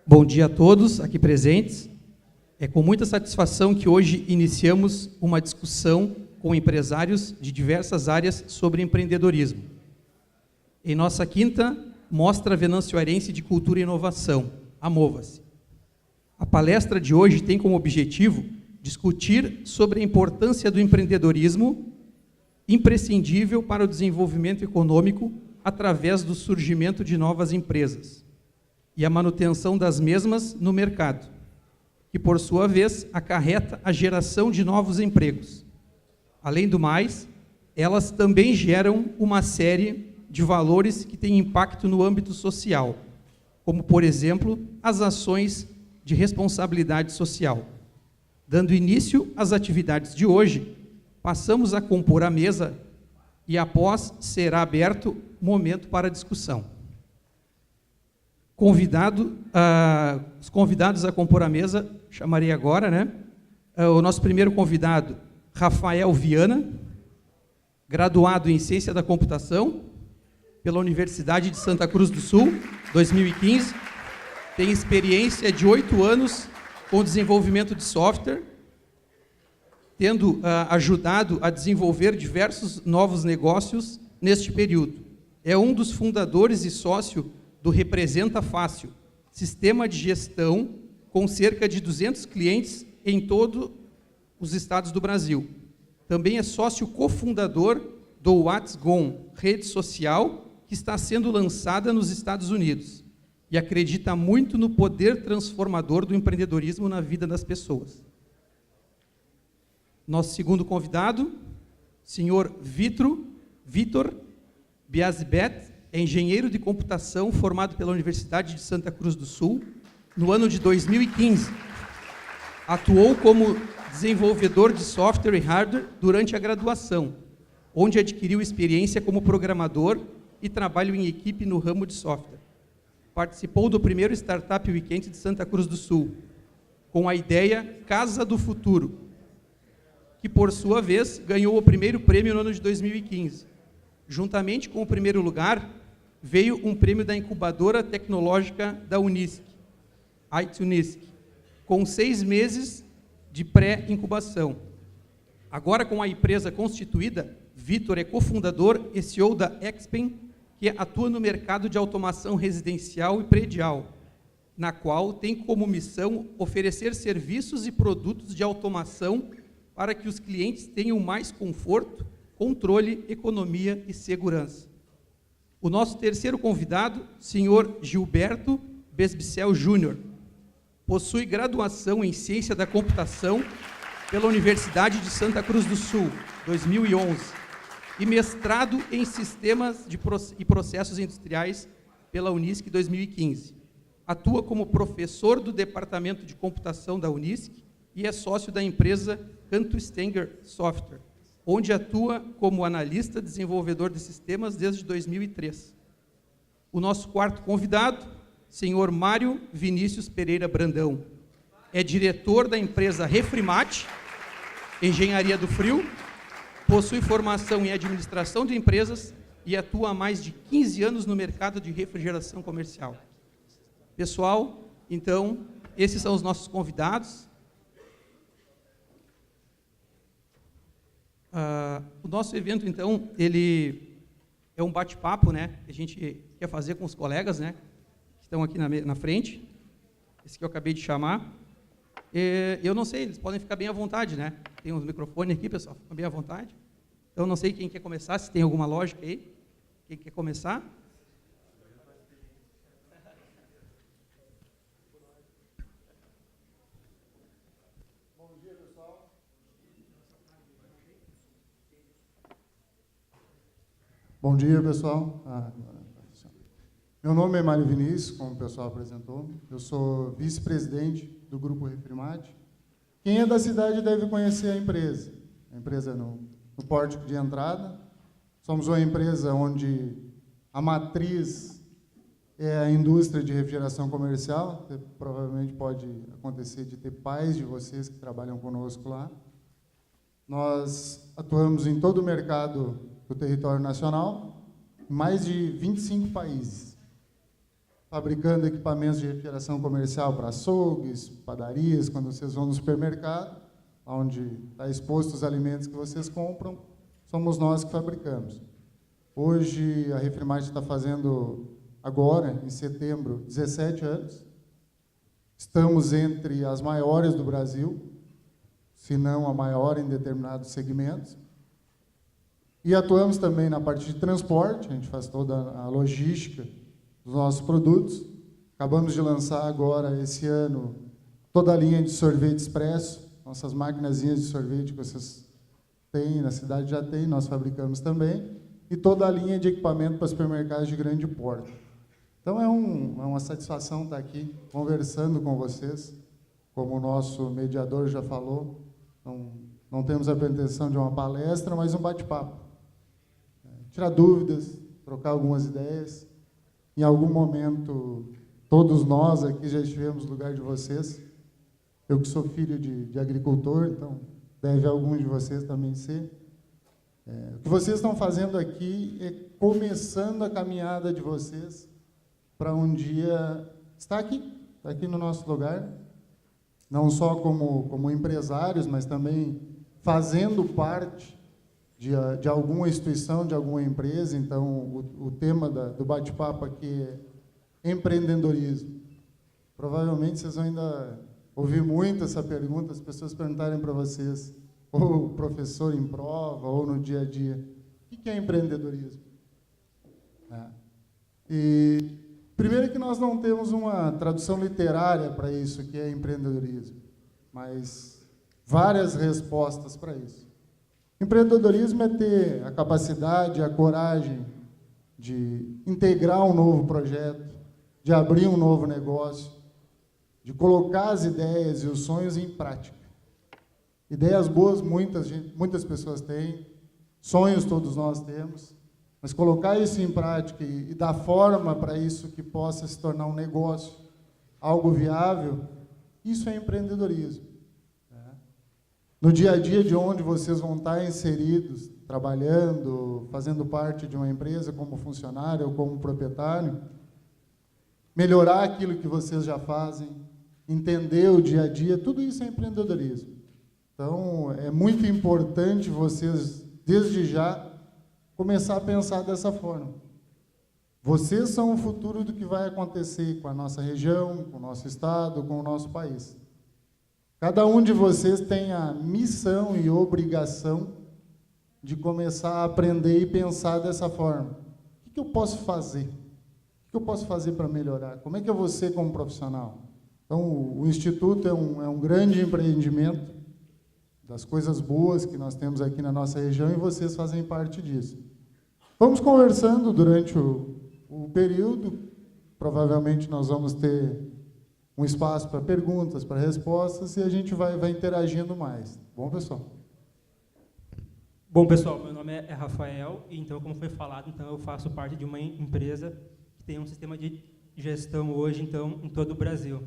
Bom dia a todos aqui presentes. É com muita satisfação que hoje iniciamos uma discussão com empresários de diversas áreas sobre empreendedorismo. Em nossa quinta Mostra Venançoarense de Cultura e Inovação, a MOVA-se. A palestra de hoje tem como objetivo discutir sobre a importância do empreendedorismo, imprescindível para o desenvolvimento econômico através do surgimento de novas empresas e a manutenção das mesmas no mercado, que, por sua vez, acarreta a geração de novos empregos. Além do mais, elas também geram uma série de valores que têm impacto no âmbito social, como, por exemplo, as ações de responsabilidade social. Dando início às atividades de hoje, passamos a compor a mesa e, após, será aberto momento para discussão. Os convidados a compor a mesa, chamarei agora, né? O nosso primeiro convidado, Rafael Viana, graduado em Ciência da Computação pela Universidade de Santa Cruz do Sul, 2015, tem experiência de 8 anos com desenvolvimento de software, tendo ajudado a desenvolver diversos novos negócios neste período. É um dos fundadores e sócio do Representa Fácil, sistema de gestão com cerca de 200 clientes em todos os estados do Brasil. Também é sócio cofundador do What's Gone, rede social que está sendo lançada nos Estados Unidos e acredita muito no poder transformador do empreendedorismo na vida das pessoas. Nosso segundo convidado, senhor Vitor Biasibet, é engenheiro de computação formado pela Universidade de Santa Cruz do Sul no ano de 2015. Atuou como desenvolvedor de software e hardware durante a graduação, onde adquiriu experiência como programador e trabalho em equipe no ramo de software. Participou do primeiro Startup Weekend de Santa Cruz do Sul, com a ideia Casa do Futuro, que, por sua vez, ganhou o primeiro prêmio no ano de 2015. Juntamente com o primeiro lugar, veio um prêmio da incubadora tecnológica da Unisc, Unisc, com 6 meses de pré-incubação. Agora, com a empresa constituída, Vitor é cofundador e CEO da Expen, que atua no mercado de automação residencial e predial, na qual tem como missão oferecer serviços e produtos de automação para que os clientes tenham mais conforto, controle, economia e segurança. O nosso terceiro convidado, senhor Gilberto Besbicel Júnior, possui graduação em Ciência da Computação pela Universidade de Santa Cruz do Sul, 2011, e mestrado em Sistemas e Processos Industriais pela Unisc, 2015. Atua como professor do Departamento de Computação da Unisc e é sócio da empresa Canto Stenger Software, onde atua como analista desenvolvedor de sistemas desde 2003. O nosso quarto convidado, senhor Mário Vinícius Pereira Brandão, é diretor da empresa Refrimat, Engenharia do Frio, possui formação em administração de empresas e atua há mais de 15 anos no mercado de refrigeração comercial. Pessoal, então, esses são os nossos convidados. O nosso evento, então, ele é um bate-papo, né, que a gente quer fazer com os colegas, né, que estão aqui na frente, esse que eu acabei de chamar. Eu não sei, eles podem ficar bem à vontade, né, tem um microfone aqui, pessoal, fica bem à vontade. Então, não sei quem quer começar, se tem alguma lógica aí, quem quer começar? Bom dia, pessoal. Meu nome é Mário Vinícius, como o pessoal apresentou. Eu sou vice-presidente do Grupo Refrimat. Quem é da cidade deve conhecer a empresa. A empresa é no pórtico de entrada. Somos uma empresa onde a matriz é a indústria de refrigeração comercial. Provavelmente pode acontecer de ter pais de vocês que trabalham conosco lá. Nós atuamos em todo o mercado do território nacional, em mais de 25 países. fabricando equipamentos de refrigeração comercial para açougues, padarias, quando vocês vão no supermercado, onde está exposto os alimentos que vocês compram, somos nós que fabricamos. Hoje, a Refrimate está fazendo, agora, em setembro, 17 anos. Estamos entre as maiores do Brasil, se não a maior em determinados segmentos. E atuamos também na parte de transporte, a gente faz toda a logística dos nossos produtos. Acabamos de lançar agora, esse ano, toda a linha de sorvete expresso, nossas maquinazinhas de sorvete que vocês têm, na cidade já tem, nós fabricamos também, e toda a linha de equipamento para supermercados de grande porte. Então, é uma satisfação estar aqui conversando com vocês, como o nosso mediador já falou, não temos a pretensão de uma palestra, mas um bate-papo. Tirar dúvidas, trocar algumas ideias. Em algum momento, todos nós aqui já estivemos no lugar de vocês. Eu que sou filho de agricultor, então deve alguns de vocês também ser. O que vocês estão fazendo aqui é começando a caminhada de vocês para um dia estar aqui no nosso lugar, não só como empresários, mas também fazendo parte de alguma instituição, de alguma empresa. Então, o tema do bate-papo aqui é empreendedorismo. Provavelmente vocês vão ainda ouvir muito essa pergunta, as pessoas perguntarem para vocês, ou o professor em prova, ou no dia a dia, o que é empreendedorismo? E, primeiro que nós não temos uma tradução literária para isso, que é empreendedorismo, mas várias respostas para isso. Empreendedorismo é ter a capacidade, a coragem de integrar um novo projeto, de abrir um novo negócio, de colocar as ideias e os sonhos em prática. Ideias boas muitas pessoas têm, sonhos todos nós temos, mas colocar isso em prática e dar forma para isso que possa se tornar um negócio, algo viável, isso é empreendedorismo. No dia a dia de onde vocês vão estar inseridos, trabalhando, fazendo parte de uma empresa como funcionário ou como proprietário, melhorar aquilo que vocês já fazem, entender o dia a dia, tudo isso é empreendedorismo. Então, é muito importante vocês, desde já, começar a pensar dessa forma. Vocês são o futuro do que vai acontecer com a nossa região, com o nosso estado, com o nosso país. Cada um de vocês tem a missão e obrigação de começar a aprender e pensar dessa forma. O que eu posso fazer? O que eu posso fazer para melhorar? Como é que eu vou ser como profissional? Então, o Instituto é um grande empreendimento das coisas boas que nós temos aqui na nossa região e vocês fazem parte disso. Vamos conversando durante o período. Provavelmente nós vamos ter um espaço para perguntas, para respostas, e a gente vai interagindo mais. Bom, pessoal? Bom, pessoal, meu nome é Rafael, e então, como foi falado, então, eu faço parte de uma empresa que tem um sistema de gestão hoje, então, em todo o Brasil.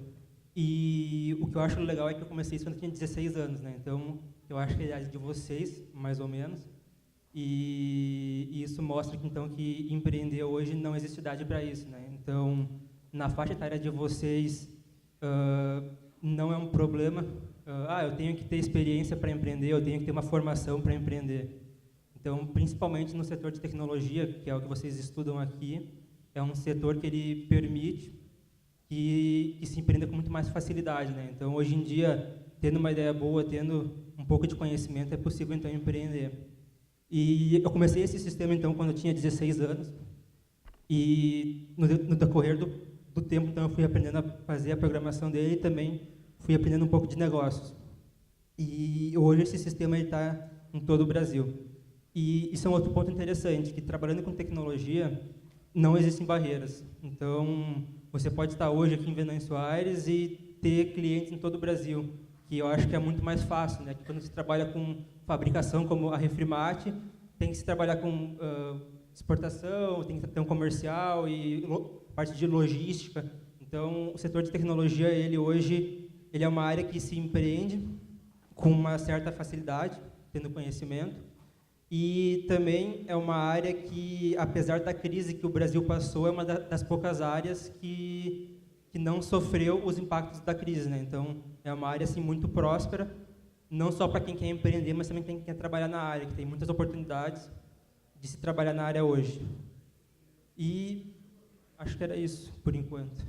E o que eu acho legal é que eu comecei isso quando eu tinha 16 anos, né? Então, eu acho que é a idade de vocês, mais ou menos, e isso mostra que, então, que empreender hoje não existe idade para isso, né? Então, na faixa etária de vocês, não é um problema. Eu tenho que ter experiência para empreender, eu tenho que ter uma formação para empreender. Então, principalmente no setor de tecnologia, que é o que vocês estudam aqui, é um setor que ele permite que se empreenda com muito mais facilidade, né? Então, hoje em dia, tendo uma ideia boa, tendo um pouco de conhecimento, é possível, então, empreender. E eu comecei esse sistema, então, quando eu tinha 16 anos, e no decorrer do tempo, então, eu fui aprendendo a fazer a programação dele e também fui aprendendo um pouco de negócios. E hoje esse sistema está em todo o Brasil. E isso é um outro ponto interessante, que trabalhando com tecnologia, não existem barreiras. Então, você pode estar hoje aqui em Venâncio Aires e ter clientes em todo o Brasil, que eu acho que é muito mais fácil, né? Que quando se trabalha com fabricação, como a Refrimate, tem que se trabalhar com exportação, tem que ter um comercial e parte de logística. Então, o setor de tecnologia, ele é uma área que se empreende com uma certa facilidade, tendo conhecimento, E também é uma área que, apesar da crise que o Brasil passou, é uma das poucas áreas que não sofreu os impactos da crise, né? Então, é uma área assim muito próspera, não só para quem quer empreender, mas também quem quer trabalhar na área, que tem muitas oportunidades de se trabalhar na área hoje. E acho que era isso, por enquanto.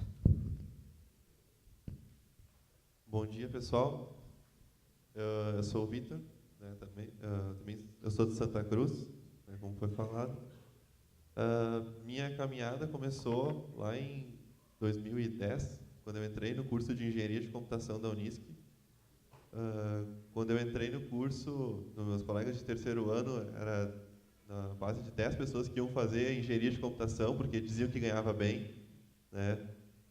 Bom dia, pessoal. Eu sou o Vitor, né, também eu sou de Santa Cruz, né, como foi falado. Minha caminhada começou lá em 2010, quando eu entrei no curso de Engenharia de Computação da Unisc. Quando eu entrei no curso, meus colegas de terceiro ano, era na base de 10 pessoas que iam fazer Engenharia de Computação, porque diziam que ganhava bem, né?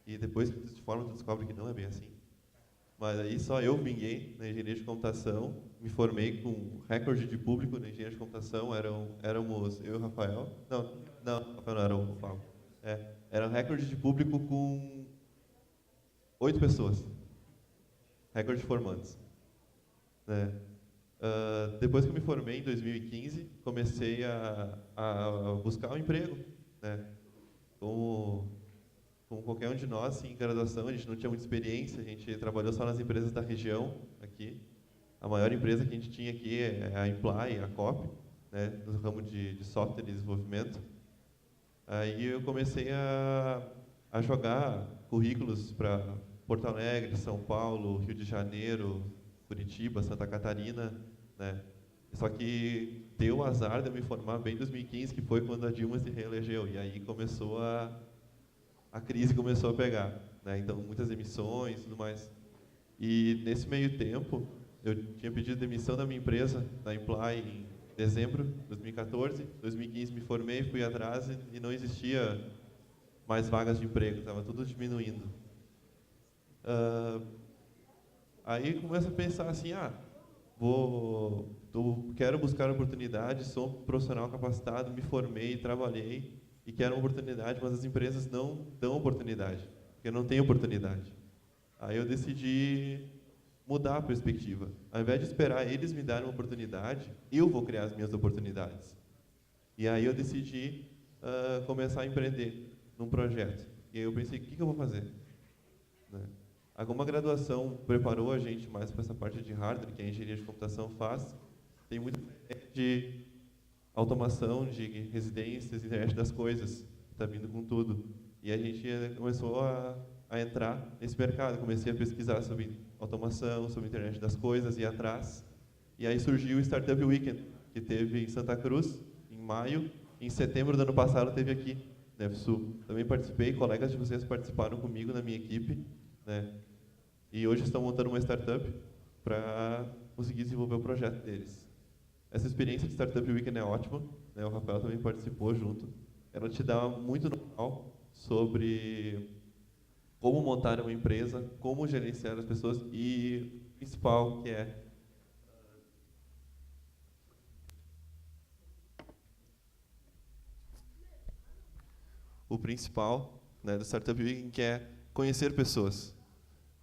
E depois, de forma, tu descobre que não é bem assim. Mas aí só eu vinguei na Engenharia de Computação, me formei com recorde de público na Engenharia de Computação, éramos eu e o Rafael. Não, Rafael não era o Fábio. Era um recorde de público com 8 pessoas. Recorde de formandos. Depois que eu me formei em 2015, comecei a buscar um emprego, né? Como qualquer um de nós, em graduação, a gente não tinha muita experiência, a gente trabalhou só nas empresas da região aqui. A maior empresa que a gente tinha aqui é a Imply, a COP, né, no ramo de software e desenvolvimento. Aí eu comecei a jogar currículos para Porto Alegre, São Paulo, Rio de Janeiro, Curitiba, Santa Catarina, né? Só que deu o azar de eu me formar bem em 2015, que foi quando a Dilma se reelegeu, e aí começou a crise começou a pegar, né? Então, muitas demissões e tudo mais. E, nesse meio tempo, eu tinha pedido demissão da minha empresa, da Imply, em dezembro de 2014. Em 2015, me formei, fui atrás e não existia mais vagas de emprego, estava tudo diminuindo. Aí, começo a pensar assim, quero buscar oportunidades, sou um profissional capacitado, me formei, trabalhei, e quero uma oportunidade, mas as empresas não dão oportunidade, porque não tem oportunidade. Aí eu decidi mudar a perspectiva. Ao invés de esperar eles me darem uma oportunidade, eu vou criar as minhas oportunidades. E aí eu decidi começar a empreender num projeto. E aí eu pensei, o que eu vou fazer? Né? Alguma graduação preparou a gente mais para essa parte de hardware, que a engenharia de computação faz. Tem muita de automação de residências, internet das coisas, está vindo com tudo. E a gente começou a entrar nesse mercado, comecei a pesquisar sobre automação, sobre internet das coisas, ir atrás. E aí surgiu o Startup Weekend, que teve em Santa Cruz, em maio, e em setembro do ano passado teve aqui, na FSU. Também participei, colegas de vocês participaram comigo na minha equipe, né? E hoje estão montando uma startup para conseguir desenvolver o projeto deles. Essa experiência de Startup Weekend é ótima, né? O Rafael também participou junto. Ela te dá muito know-how sobre como montar uma empresa, como gerenciar as pessoas e o principal, que é o principal, né, do Startup Weekend, que é conhecer pessoas.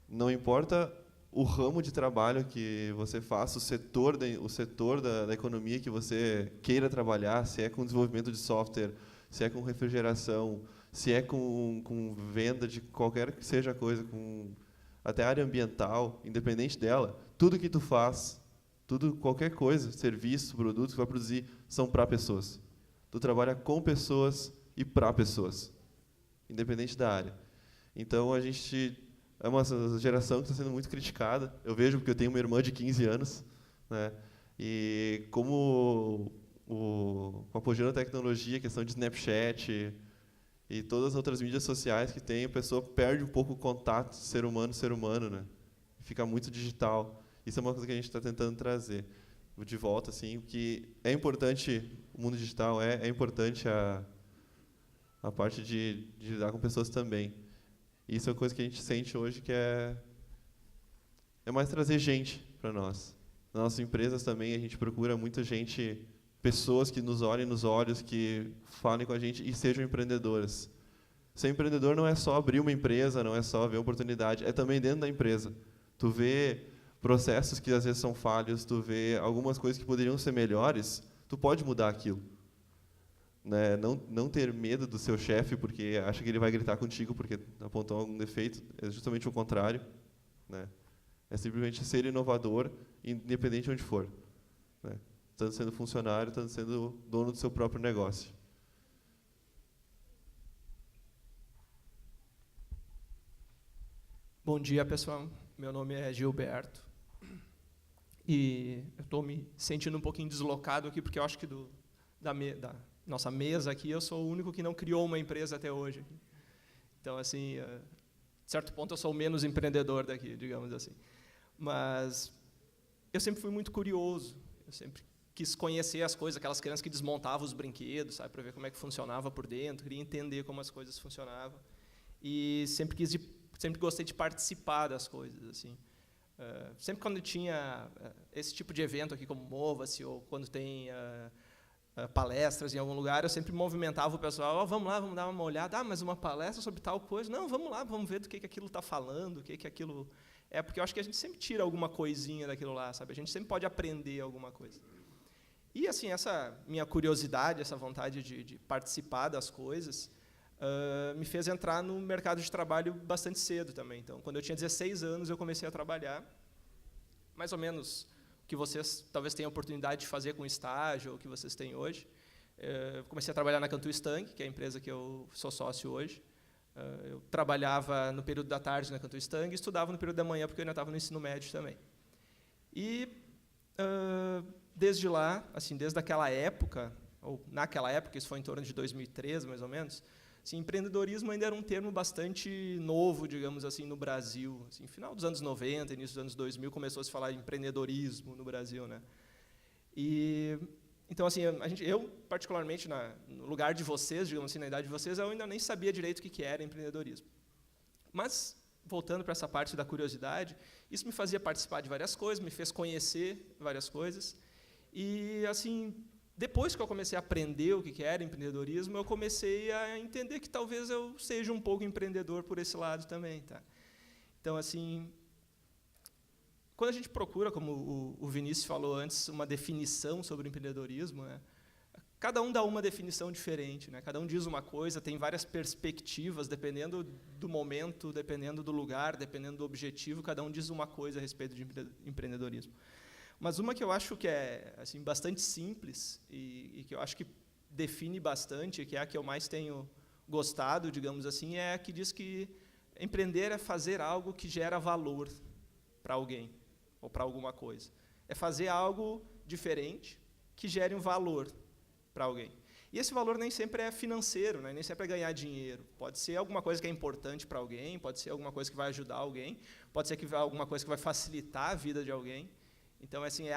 Não importa o ramo de trabalho que você faça, o setor da economia que você queira trabalhar, se é com desenvolvimento de software, se é com refrigeração, se é com venda de qualquer que seja a coisa, com até área ambiental, independente dela, tudo que tu faz, qualquer coisa, serviço, produto que vai produzir, são para pessoas. Tu trabalha com pessoas e para pessoas, independente da área. Então, a gente é uma geração que está sendo muito criticada. Eu vejo porque eu tenho uma irmã de 15 anos, né? E como com a apogeu da tecnologia, questão de Snapchat e todas as outras mídias sociais que tem, a pessoa perde um pouco o contato ser humano, né? Fica muito digital. Isso é uma coisa que a gente está tentando trazer de volta, assim, que é importante o mundo digital, é importante a parte de lidar com pessoas também. Isso é uma coisa que a gente sente hoje, que é mais trazer gente para nós. Nas nossas empresas também a gente procura muita gente, pessoas que nos olhem nos olhos, que falem com a gente e sejam empreendedoras. Ser empreendedor não é só abrir uma empresa, não é só ver oportunidade, é também dentro da empresa. Tu vê processos que às vezes são falhos, tu vê algumas coisas que poderiam ser melhores, tu pode mudar aquilo. Né? Não ter medo do seu chefe porque acha que ele vai gritar contigo porque apontou algum defeito, é justamente o contrário. Né? É simplesmente ser inovador, independente de onde for. Né? Tanto sendo funcionário, tanto sendo dono do seu próprio negócio. Bom dia, pessoal. Meu nome é Gilberto. E eu estou me sentindo um pouquinho deslocado aqui, porque eu acho que da nossa mesa aqui, eu sou o único que não criou uma empresa até hoje. Então, assim, de certo ponto, eu sou o menos empreendedor daqui, digamos assim. Mas eu sempre fui muito curioso. Eu sempre quis conhecer as coisas, aquelas crianças que desmontavam os brinquedos, sabe, para ver como é que funcionava por dentro, queria entender como as coisas funcionavam. E sempre gostei de participar das coisas, assim. Sempre quando tinha esse tipo de evento aqui, como Mova-se, ou quando tem palestras em algum lugar, eu sempre movimentava o pessoal, vamos lá, vamos dar uma olhada, mas uma palestra sobre tal coisa, não, vamos lá, vamos ver do que aquilo está falando, o que aquilo é, porque eu acho que a gente sempre tira alguma coisinha daquilo lá, sabe? A gente sempre pode aprender alguma coisa. E, assim, essa minha curiosidade, essa vontade de participar das coisas, me fez entrar no mercado de trabalho bastante cedo também. Então, quando eu tinha 16 anos, eu comecei a trabalhar, mais ou menos o que vocês talvez tenham a oportunidade de fazer com estágio, ou o que vocês têm hoje. Comecei a trabalhar na Cantu Stang, que é a empresa que eu sou sócio hoje. Eu trabalhava no período da tarde na Cantu Stang e estudava no período da manhã, porque eu ainda estava no ensino médio também. E, desde lá, assim, desde aquela época, ou naquela época, isso foi em torno de 2013, mais ou menos, assim, empreendedorismo ainda era um termo bastante novo, digamos assim, no Brasil. Assim, final dos anos 90, início dos anos 2000, começou a se falar em empreendedorismo no Brasil, né? E, então, assim, eu particularmente, no lugar de vocês, digamos assim, na idade de vocês, eu ainda nem sabia direito o que era empreendedorismo. Mas, voltando para essa parte da curiosidade, isso me fazia participar de várias coisas, me fez conhecer várias coisas. E, assim, depois que eu comecei a aprender o que era empreendedorismo, eu comecei a entender que talvez eu seja um pouco empreendedor por esse lado também. Tá? Então, assim, quando a gente procura, como o Vinícius falou antes, uma definição sobre o empreendedorismo, né, cada um dá uma definição diferente. Né, cada um diz uma coisa, tem várias perspectivas, dependendo do momento, dependendo do lugar, dependendo do objetivo, cada um diz uma coisa a respeito de empreendedorismo. Mas uma que eu acho que é assim, bastante simples e que eu acho que define bastante, que é a que eu mais tenho gostado, digamos assim, é a que diz que empreender é fazer algo que gera valor para alguém ou para alguma coisa. É fazer algo diferente que gere um valor para alguém. E esse valor nem sempre é financeiro, né? Nem sempre é ganhar dinheiro. Pode ser alguma coisa que é importante para alguém, pode ser alguma coisa que vai ajudar alguém, pode ser alguma coisa que vai facilitar a vida de alguém. Então, assim,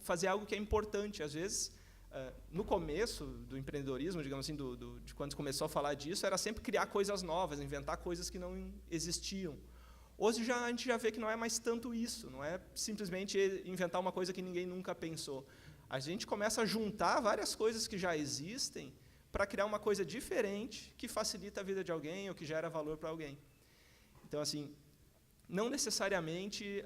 fazer algo que é importante. Às vezes, no começo do empreendedorismo, digamos assim, de quando começou a falar disso, era sempre criar coisas novas, inventar coisas que não existiam. Hoje a gente já vê que não é mais tanto isso, não é simplesmente inventar uma coisa que ninguém nunca pensou. A gente começa a juntar várias coisas que já existem para criar uma coisa diferente que facilita a vida de alguém ou que gera valor para alguém. Então, assim, não necessariamente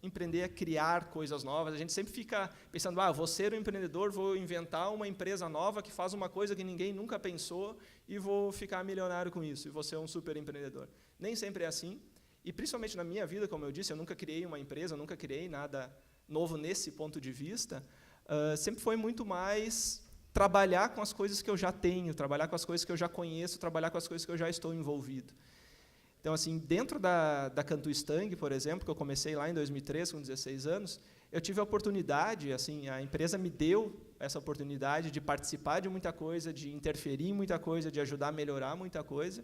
empreender é criar coisas novas. A gente sempre fica pensando, vou ser um empreendedor, vou inventar uma empresa nova que faz uma coisa que ninguém nunca pensou e vou ficar milionário com isso, e vou ser um super empreendedor. Nem sempre é assim. E, principalmente na minha vida, como eu disse, eu nunca criei uma empresa, nunca criei nada novo nesse ponto de vista. Sempre foi muito mais trabalhar com as coisas que eu já tenho, trabalhar com as coisas que eu já conheço, trabalhar com as coisas que eu já estou envolvido. Então, assim, dentro da Cantu Stang, por exemplo, que eu comecei lá em 2003, com 16 anos, eu tive a oportunidade, assim, a empresa me deu essa oportunidade de participar de muita coisa, de interferir em muita coisa, de ajudar a melhorar muita coisa.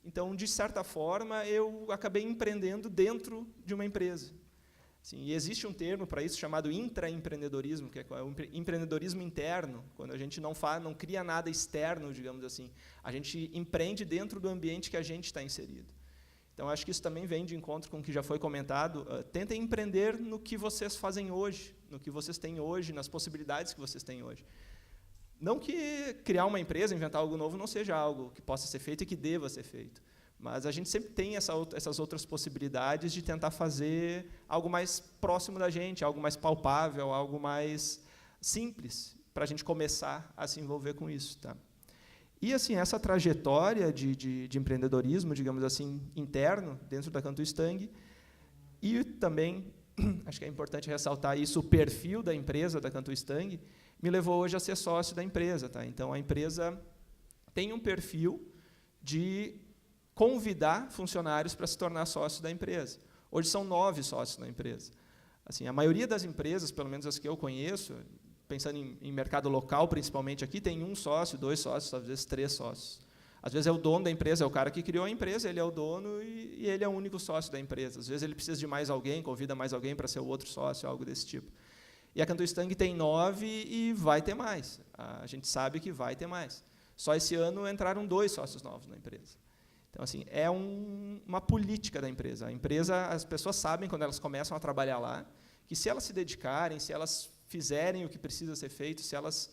Então, de certa forma, eu acabei empreendendo dentro de uma empresa. Assim, e existe um termo para isso chamado intraempreendedorismo, que é o empreendedorismo interno, quando a gente não cria nada externo, digamos assim. A gente empreende dentro do ambiente que a gente está inserido. Então, acho que isso também vem de encontro com o que já foi comentado. Tentem empreender no que vocês fazem hoje, no que vocês têm hoje, nas possibilidades que vocês têm hoje. Não que criar uma empresa, inventar algo novo, não seja algo que possa ser feito e que deva ser feito. Mas a gente sempre tem essas outras possibilidades de tentar fazer algo mais próximo da gente, algo mais palpável, algo mais simples, para a gente começar a se envolver com isso. Tá? E assim, essa trajetória de empreendedorismo, digamos assim, interno, dentro da Cantu Stang, e também, acho que é importante ressaltar isso, o perfil da empresa, da Cantu Stang, me levou hoje a ser sócio da empresa. Tá? Então, a empresa tem um perfil de convidar funcionários para se tornar sócio da empresa. Hoje são 9 sócios na empresa. Assim, a maioria das empresas, pelo menos as que eu conheço, pensando em mercado local, principalmente aqui, tem 1 sócio, 2 sócios, às vezes 3 sócios. Às vezes é o dono da empresa, é o cara que criou a empresa, ele é o dono e ele é o único sócio da empresa. Às vezes ele precisa de mais alguém, convida mais alguém para ser o outro sócio, algo desse tipo. E a Cantu Stang tem 9 e vai ter mais. A gente sabe que vai ter mais. Só esse ano entraram 2 sócios novos na empresa. Então, assim, é uma política da empresa. A empresa, as pessoas sabem, quando elas começam a trabalhar lá, que se elas se dedicarem, se elas fizerem o que precisa ser feito, se elas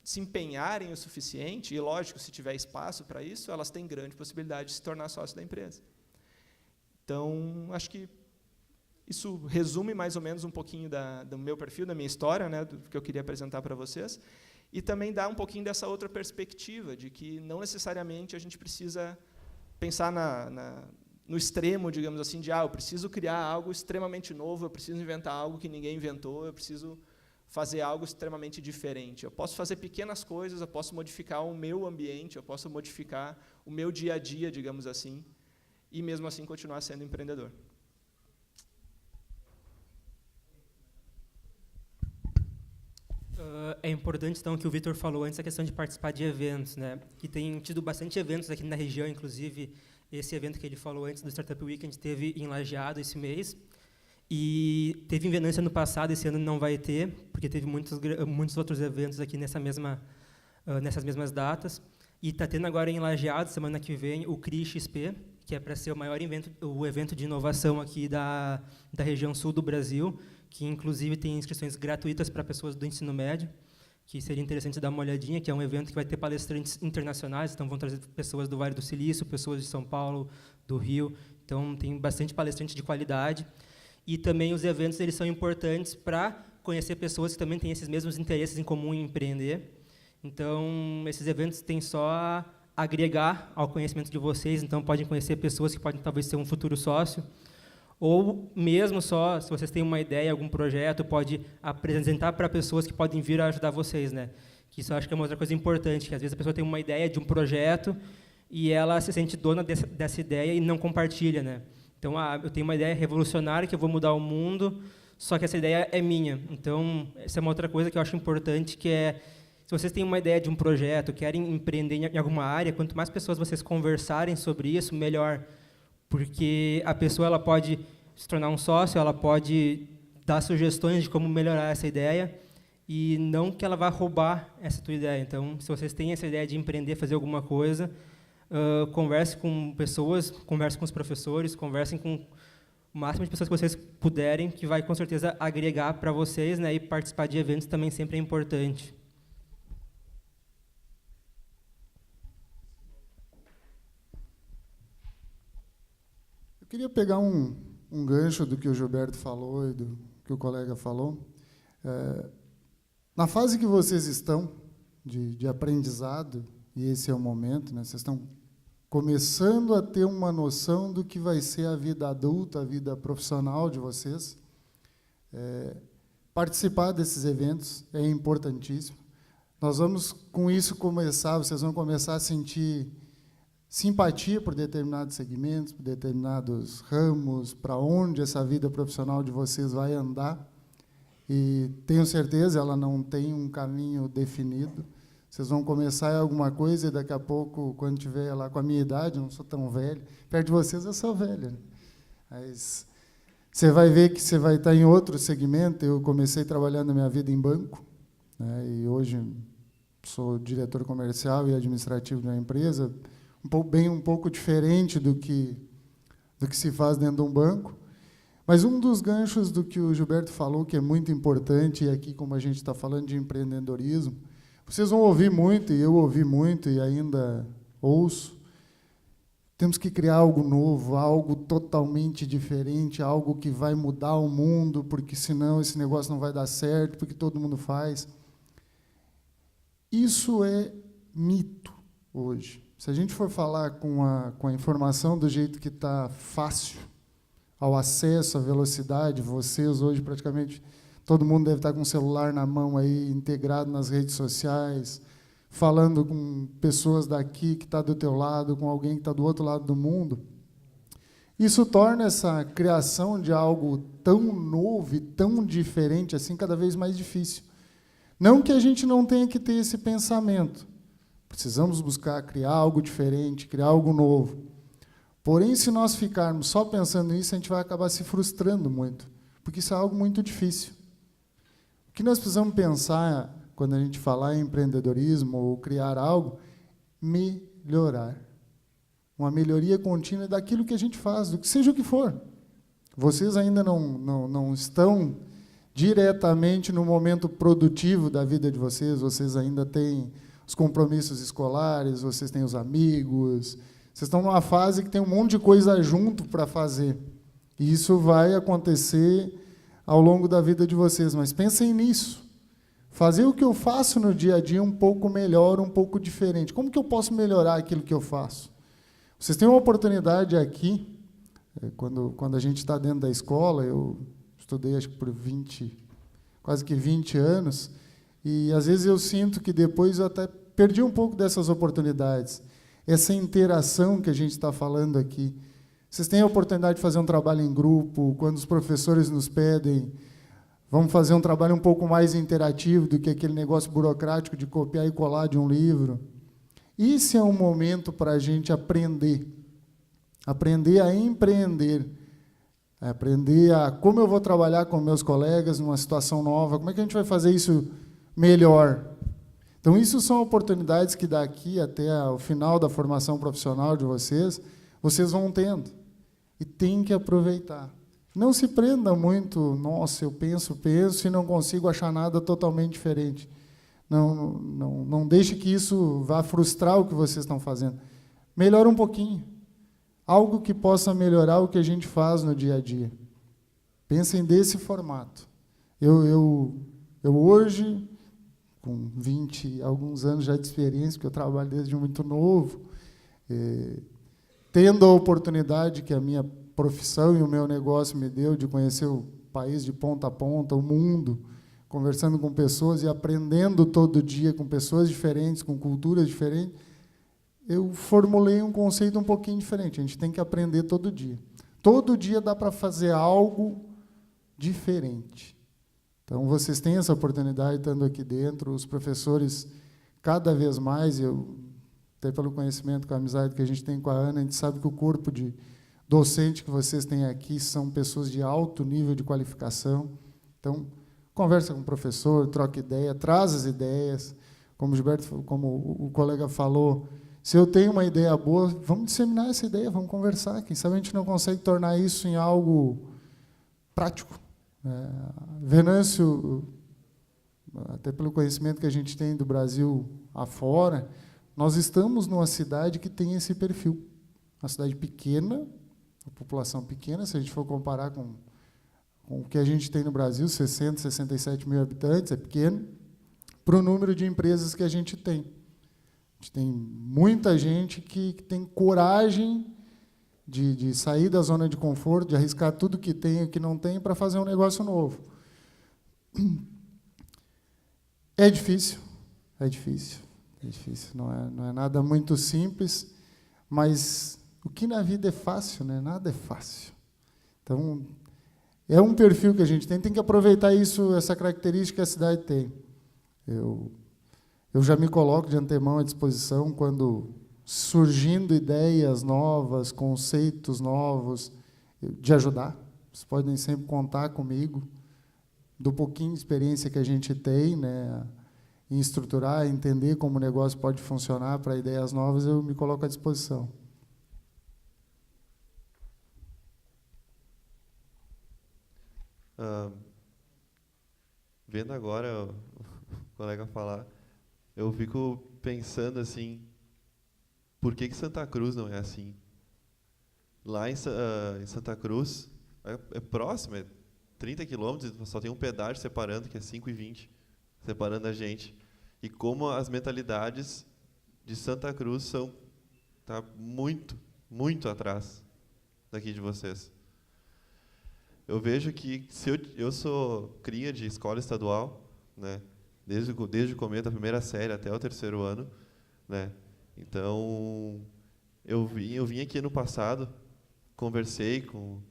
se empenharem o suficiente, e, lógico, se tiver espaço para isso, elas têm grande possibilidade de se tornar sócio da empresa. Então, acho que isso resume mais ou menos um pouquinho do meu perfil, da minha história, né, do que eu queria apresentar para vocês, e também dá um pouquinho dessa outra perspectiva, de que não necessariamente a gente precisa pensar no extremo, digamos assim, de eu preciso criar algo extremamente novo, eu preciso inventar algo que ninguém inventou, eu preciso fazer algo extremamente diferente. Eu posso fazer pequenas coisas, eu posso modificar o meu ambiente, eu posso modificar o meu dia a dia, digamos assim, e mesmo assim continuar sendo empreendedor. É importante, então, que o Vitor falou antes, a questão de participar de eventos, né? Que tem tido bastante eventos aqui na região, inclusive esse evento que ele falou antes do Startup Week, a gente teve em Lajeado esse mês, e teve em Venâncio ano passado, esse ano não vai ter, porque teve muitos outros eventos aqui nessas mesmas datas, e está tendo agora em Lajeado, semana que vem, o CRI XP, que é para ser o evento de inovação aqui da região sul do Brasil, que inclusive tem inscrições gratuitas para pessoas do ensino médio, que seria interessante dar uma olhadinha, que é um evento que vai ter palestrantes internacionais, então vão trazer pessoas do Vale do Silício, pessoas de São Paulo, do Rio, então tem bastante palestrante de qualidade. E também os eventos eles são importantes para conhecer pessoas que também têm esses mesmos interesses em comum em empreender. Então, esses eventos têm só a agregar ao conhecimento de vocês, então podem conhecer pessoas que podem talvez ser um futuro sócio, ou mesmo só, se vocês têm uma ideia, algum projeto, pode apresentar para pessoas que podem vir a ajudar vocês, né? Que isso eu acho que é uma outra coisa importante, que às vezes a pessoa tem uma ideia de um projeto e ela se sente dona dessa ideia e não compartilha, né? Então, eu tenho uma ideia revolucionária que eu vou mudar o mundo, só que essa ideia é minha. Então, essa é uma outra coisa que eu acho importante, que é, se vocês têm uma ideia de um projeto, querem empreender em alguma área, quanto mais pessoas vocês conversarem sobre isso, melhor. Porque a pessoa ela pode se tornar um sócio, ela pode dar sugestões de como melhorar essa ideia, e não que ela vá roubar essa tua ideia. Então, se vocês têm essa ideia de empreender, fazer alguma coisa, converse com pessoas, converse com os professores, conversem com o máximo de pessoas que vocês puderem, que vai, com certeza, agregar para vocês, né, e participar de eventos também sempre é importante. Eu queria pegar um gancho do que o Gilberto falou e do que o colega falou. Na fase que vocês estão, de aprendizado, e esse é o momento, né, vocês estão começando a ter uma noção do que vai ser a vida adulta, a vida profissional de vocês. Participar desses eventos é importantíssimo. Nós vamos, com isso, vocês vão começar a sentir simpatia por determinados segmentos, por determinados ramos, para onde essa vida profissional de vocês vai andar. E tenho certeza, ela não tem um caminho definido. Vocês vão começar em alguma coisa e daqui a pouco, quando estiver lá com a minha idade, eu não sou tão velho, perto de vocês eu sou velho, né? Mas você vai ver que você vai estar em outro segmento. Eu comecei trabalhando a minha vida em banco, né, e hoje sou diretor comercial e administrativo de uma empresa, um pouco diferente do que se faz dentro de um banco. Mas um dos ganchos do que o Gilberto falou, que é muito importante, e aqui, como a gente está falando de empreendedorismo, vocês vão ouvir muito, e eu ouvi muito, e ainda ouço, temos que criar algo novo, algo totalmente diferente, algo que vai mudar o mundo, porque senão esse negócio não vai dar certo, porque todo mundo faz. Isso é mito hoje. Se a gente for falar com a informação do jeito que está fácil, ao acesso, à velocidade, vocês hoje praticamente, todo mundo deve estar com o celular na mão aí, integrado nas redes sociais, falando com pessoas daqui que está do teu lado, com alguém que está do outro lado do mundo. Isso torna essa criação de algo tão novo e tão diferente assim cada vez mais difícil. Não que a gente não tenha que ter esse pensamento. Precisamos buscar criar algo diferente, criar algo novo. Porém, se nós ficarmos só pensando nisso, a gente vai acabar se frustrando muito, porque isso é algo muito difícil. O que nós precisamos pensar quando a gente falar em empreendedorismo ou criar algo, melhorar. Uma melhoria contínua daquilo que a gente faz, do que seja o que for. Vocês ainda não estão diretamente no momento produtivo da vida de vocês, vocês ainda têm os compromissos escolares, vocês têm os amigos, vocês estão numa fase que tem um monte de coisa junto para fazer. E isso vai acontecer ao longo da vida de vocês, mas pensem nisso. Fazer o que eu faço no dia a dia um pouco melhor, um pouco diferente. Como que eu posso melhorar aquilo que eu faço? Vocês têm uma oportunidade aqui, quando a gente está dentro da escola, eu estudei acho que por quase que 20 anos, e às vezes eu sinto que depois eu até perdi um pouco dessas oportunidades. Essa interação que a gente está falando aqui. Vocês têm a oportunidade de fazer um trabalho em grupo, quando os professores nos pedem, vamos fazer um trabalho um pouco mais interativo do que aquele negócio burocrático de copiar e colar de um livro. Isso é um momento para a gente aprender a empreender, aprender a como eu vou trabalhar com meus colegas numa situação nova, como é que a gente vai fazer isso melhor. Então, isso são oportunidades que daqui até o final da formação profissional de vocês vão tendo. E tem que aproveitar. Não se prenda muito, nossa, eu penso e não consigo achar nada totalmente diferente. Não deixe que isso vá frustrar o que vocês estão fazendo. Melhora um pouquinho. Algo que possa melhorar o que a gente faz no dia a dia. Pensem desse formato. Eu hoje, com 20 alguns anos já de experiência, porque eu trabalho desde muito novo, tendo a oportunidade que a minha profissão e o meu negócio me deu de conhecer o país de ponta a ponta, o mundo, conversando com pessoas e aprendendo todo dia com pessoas diferentes, com culturas diferentes, eu formulei um conceito um pouquinho diferente. A gente tem que aprender todo dia. Todo dia dá para fazer algo diferente. Então, vocês têm essa oportunidade estando aqui dentro, os professores, cada vez mais, até pelo conhecimento, com a amizade que a gente tem com a Ana, a gente sabe que o corpo de docente que vocês têm aqui são pessoas de alto nível de qualificação. Então, conversa com o professor, troca ideia, traz as ideias. Como o Gilberto, como o colega falou, se eu tenho uma ideia boa, vamos disseminar essa ideia, vamos conversar. Quem sabe a gente não consegue tornar isso em algo prático. Venâncio, até pelo conhecimento que a gente tem do Brasil afora, nós estamos numa cidade que tem esse perfil. Uma cidade pequena, uma população pequena, se a gente for comparar com o que a gente tem no Brasil, 60, 67 mil habitantes, é pequeno, para o número de empresas que a gente tem. A gente tem muita gente que tem coragem de sair da zona de conforto, de arriscar tudo que tem e o que não tem para fazer um negócio novo. É difícil, não é nada muito simples, mas o que na vida é fácil, né? Nada é fácil. Então, é um perfil que a gente tem que aproveitar isso, essa característica que a cidade tem. Eu já me coloco de antemão à disposição quando surgindo ideias novas, conceitos novos, de ajudar. Vocês podem sempre contar comigo, do pouquinho de experiência que a gente tem, né, em estruturar, entender como o negócio pode funcionar para ideias novas, eu me coloco à disposição. Vendo agora o colega falar, eu fico pensando assim, por que Santa Cruz não é assim? Lá em Santa Cruz, é próximo, é 30 quilômetros, só tem um pedágio separando, que é 5,20, separando a gente. e como as mentalidades de Santa Cruz são muito, muito atrás daqui de vocês. Eu vejo que se eu sou cria de escola estadual, né, desde o começo da primeira série até o 3º ano, né, então eu vim aqui no passado, conversei com o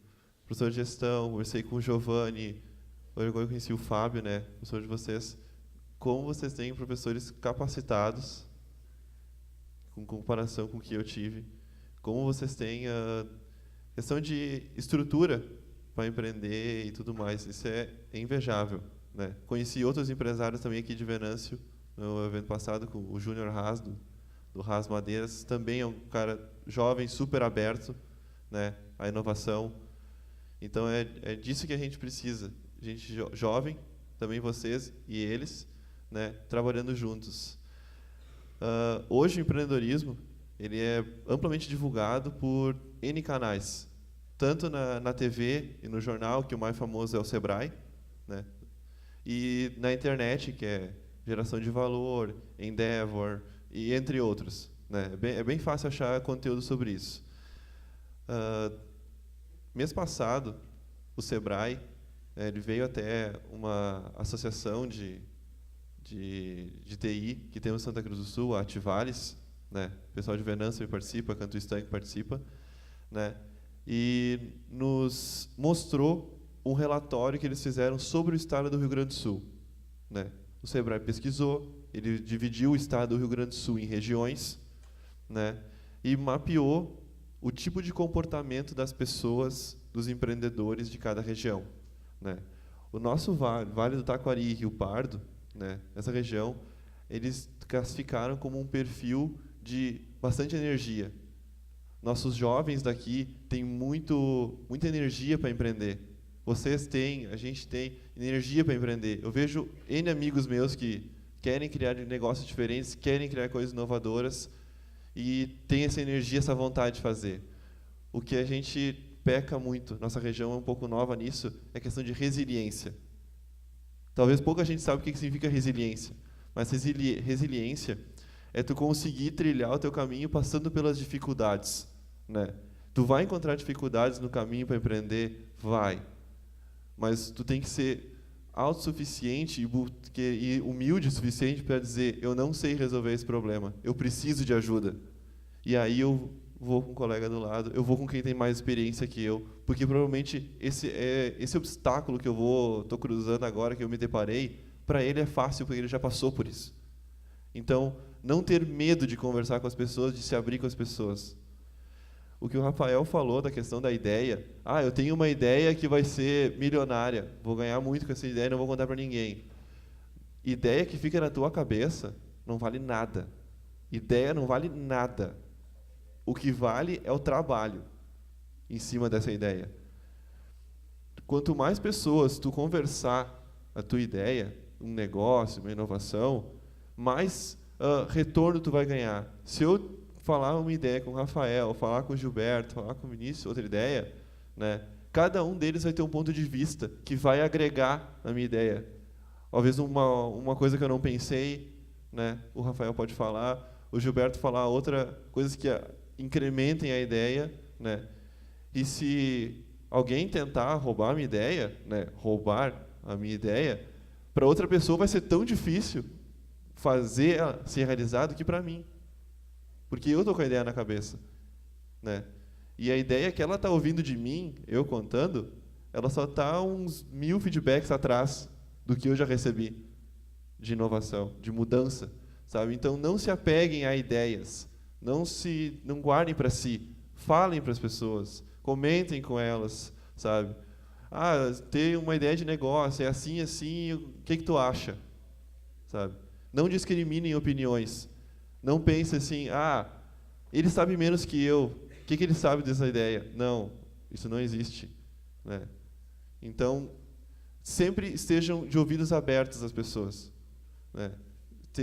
professor de gestão, conversei com o Giovanni, eu conheci o Fábio, né, professor de vocês, como vocês têm professores capacitados, com comparação com o que eu tive, como vocês têm a questão de estrutura para empreender e tudo mais, isso é invejável, né? Conheci outros empresários também aqui de Venâncio, no evento passado, com o Júnior Haas, do Haas Madeiras, também é um cara jovem, super aberto, né, à inovação. Então, é disso que a gente precisa, gente jovem, também vocês e eles, né, trabalhando juntos. Hoje, o empreendedorismo ele é amplamente divulgado por N canais, tanto na TV e no jornal, que o mais famoso é o Sebrae, né, e na internet, que é Geração de Valor, Endeavor, e entre outros, né. É bem fácil achar conteúdo sobre isso. Mês passado, o Sebrae ele veio até uma associação de TI que temos em Santa Cruz do Sul, a Ativales, né? O pessoal de Venâncio participa, Canto Estanque participa, né? E nos mostrou um relatório que eles fizeram sobre o estado do Rio Grande do Sul, né? O Sebrae pesquisou, ele dividiu o estado do Rio Grande do Sul em regiões, né? E mapeou o tipo de comportamento das pessoas, dos empreendedores de cada região, né? O nosso Vale do Taquari e Rio Pardo, né, essa região, eles classificaram como um perfil de bastante energia. Nossos jovens daqui têm muita energia para empreender. Vocês têm, a gente tem energia para empreender. Eu vejo N amigos meus que querem criar negócios diferentes, querem criar coisas inovadoras e têm essa energia, essa vontade de fazer. O que a gente peca muito, nossa região é um pouco nova nisso, é a questão de resiliência. Talvez pouca gente sabe o que significa resiliência, mas resiliência é tu conseguir trilhar o teu caminho passando pelas dificuldades, né? Tu vai encontrar dificuldades no caminho para empreender? Vai. Mas tu tem que ser autossuficiente e humilde o suficiente para dizer, eu não sei resolver esse problema, eu preciso de ajuda. E aí eu vou com um colega do lado, eu vou com quem tem mais experiência que eu, porque provavelmente esse obstáculo que eu estou cruzando agora, que eu me deparei, para ele é fácil, porque ele já passou por isso. Então, não ter medo de conversar com as pessoas, de se abrir com as pessoas. O que o Rafael falou da questão da ideia, eu tenho uma ideia que vai ser milionária, vou ganhar muito com essa ideia e não vou contar para ninguém. Ideia que fica na tua cabeça não vale nada. Ideia não vale nada. O que vale é o trabalho em cima dessa ideia. Quanto mais pessoas tu conversar a tua ideia, um negócio, uma inovação, mais retorno tu vai ganhar. Se eu falar uma ideia com o Rafael, falar com o Gilberto, falar com o Vinícius, outra ideia, né, cada um deles vai ter um ponto de vista que vai agregar na minha ideia. Talvez uma coisa que eu não pensei, né, o Rafael pode falar, o Gilberto falar outra coisa que incrementem a ideia, né? E se alguém tentar roubar a minha ideia, né, para outra pessoa vai ser tão difícil fazer ela ser realizado que para mim, porque eu estou com a ideia na cabeça, né? E a ideia que ela está ouvindo de mim, eu contando, ela só está uns 1000 feedbacks atrás do que eu já recebi de inovação, de mudança, sabe? Então não se apeguem a ideias. Não guardem para si, falem para as pessoas, comentem com elas, sabe? Tem uma ideia de negócio, é assim, assim, o que tu acha? Sabe? Não discriminem opiniões. Não pense assim, ele sabe menos que eu, o que ele sabe dessa ideia? Não, isso não existe, né? Então, sempre estejam de ouvidos abertos às pessoas, né?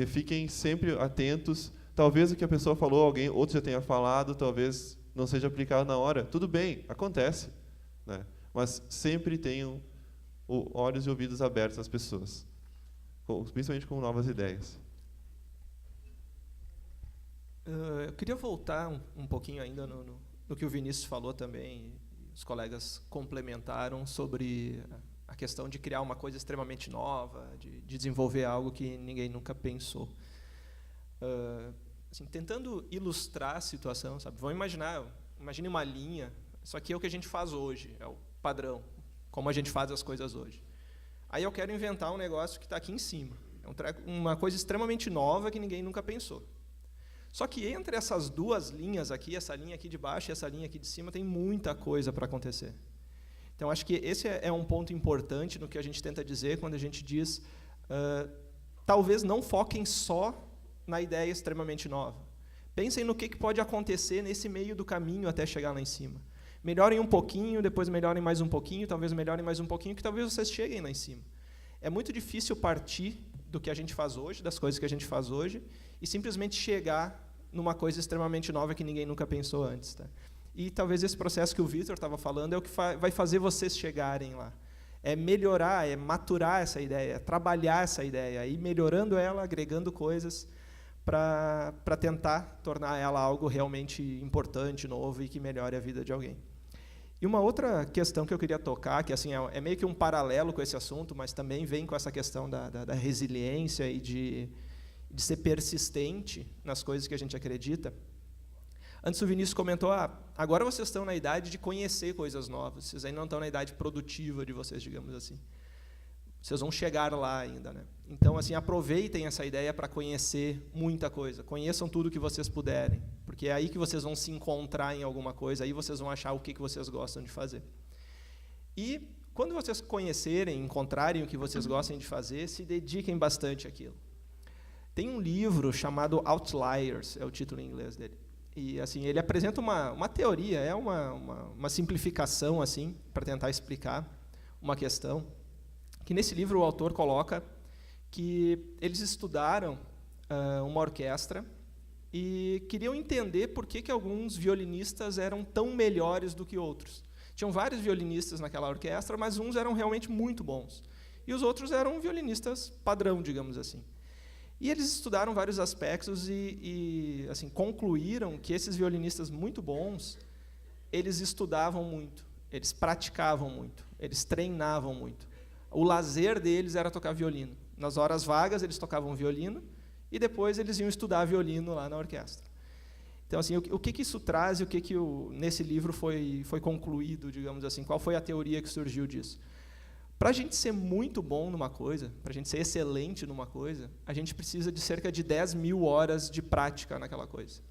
Fiquem sempre atentos. Talvez o que a pessoa falou, outro já tenha falado, talvez não seja aplicado na hora. Tudo bem, acontece, né? Mas sempre tenham olhos e ouvidos abertos às pessoas, principalmente com novas ideias. Eu queria voltar um pouquinho ainda no que o Vinícius falou também, e os colegas complementaram sobre a questão de criar uma coisa extremamente nova, de desenvolver algo que ninguém nunca pensou. Assim, tentando ilustrar a situação, sabe? Imagine uma linha, isso aqui é o que a gente faz hoje, é o padrão, como a gente faz as coisas hoje. Aí eu quero inventar um negócio que está aqui em cima, uma coisa extremamente nova que ninguém nunca pensou. Só que entre essas duas linhas aqui, essa linha aqui de baixo e essa linha aqui de cima, tem muita coisa para acontecer. Então, acho que esse é um ponto importante no que a gente tenta dizer quando a gente diz, talvez não foquem só na ideia extremamente nova. Pensem no que pode acontecer nesse meio do caminho até chegar lá em cima. Melhorem um pouquinho, depois melhorem mais um pouquinho, talvez melhorem mais um pouquinho, que talvez vocês cheguem lá em cima. É muito difícil partir do que a gente faz hoje, das coisas que a gente faz hoje, e simplesmente chegar numa coisa extremamente nova que ninguém nunca pensou antes. Tá? E talvez esse processo que o Vitor estava falando é o que vai fazer vocês chegarem lá. É melhorar, é maturar essa ideia, é trabalhar essa ideia, ir melhorando ela, agregando coisas para tentar tornar ela algo realmente importante, novo e que melhore a vida de alguém. E uma outra questão que eu queria tocar, que assim, é meio que um paralelo com esse assunto, mas também vem com essa questão da resiliência e de ser persistente nas coisas que a gente acredita. Antes o Vinícius comentou, agora vocês estão na idade de conhecer coisas novas, vocês ainda não estão na idade produtiva de vocês, digamos assim. Vocês vão chegar lá ainda, né? Então, assim, aproveitem essa ideia para conhecer muita coisa. Conheçam tudo que vocês puderem, porque é aí que vocês vão se encontrar em alguma coisa, aí vocês vão achar o que vocês gostam de fazer. E, quando vocês conhecerem, encontrarem o que vocês gostam de fazer, se dediquem bastante àquilo. Tem um livro chamado Outliers, é o título em inglês dele. E, assim, ele apresenta uma teoria, é uma simplificação, assim, para tentar explicar uma questão, que nesse livro o autor coloca que eles estudaram uma orquestra e queriam entender por que alguns violinistas eram tão melhores do que outros. Tinham vários violinistas naquela orquestra, mas uns eram realmente muito bons. E os outros eram violinistas padrão, digamos assim. E eles estudaram vários aspectos e assim, concluíram que esses violinistas muito bons, eles estudavam muito, eles praticavam muito, eles treinavam muito. O lazer deles era tocar violino. Nas horas vagas, eles tocavam violino e depois eles iam estudar violino lá na orquestra. Então, assim, o que isso traz e o que nesse livro foi concluído, digamos assim, qual foi a teoria que surgiu disso? Para a gente ser muito bom numa coisa, para a gente ser excelente numa coisa, a gente precisa de cerca de 10.000 horas de prática naquela coisa.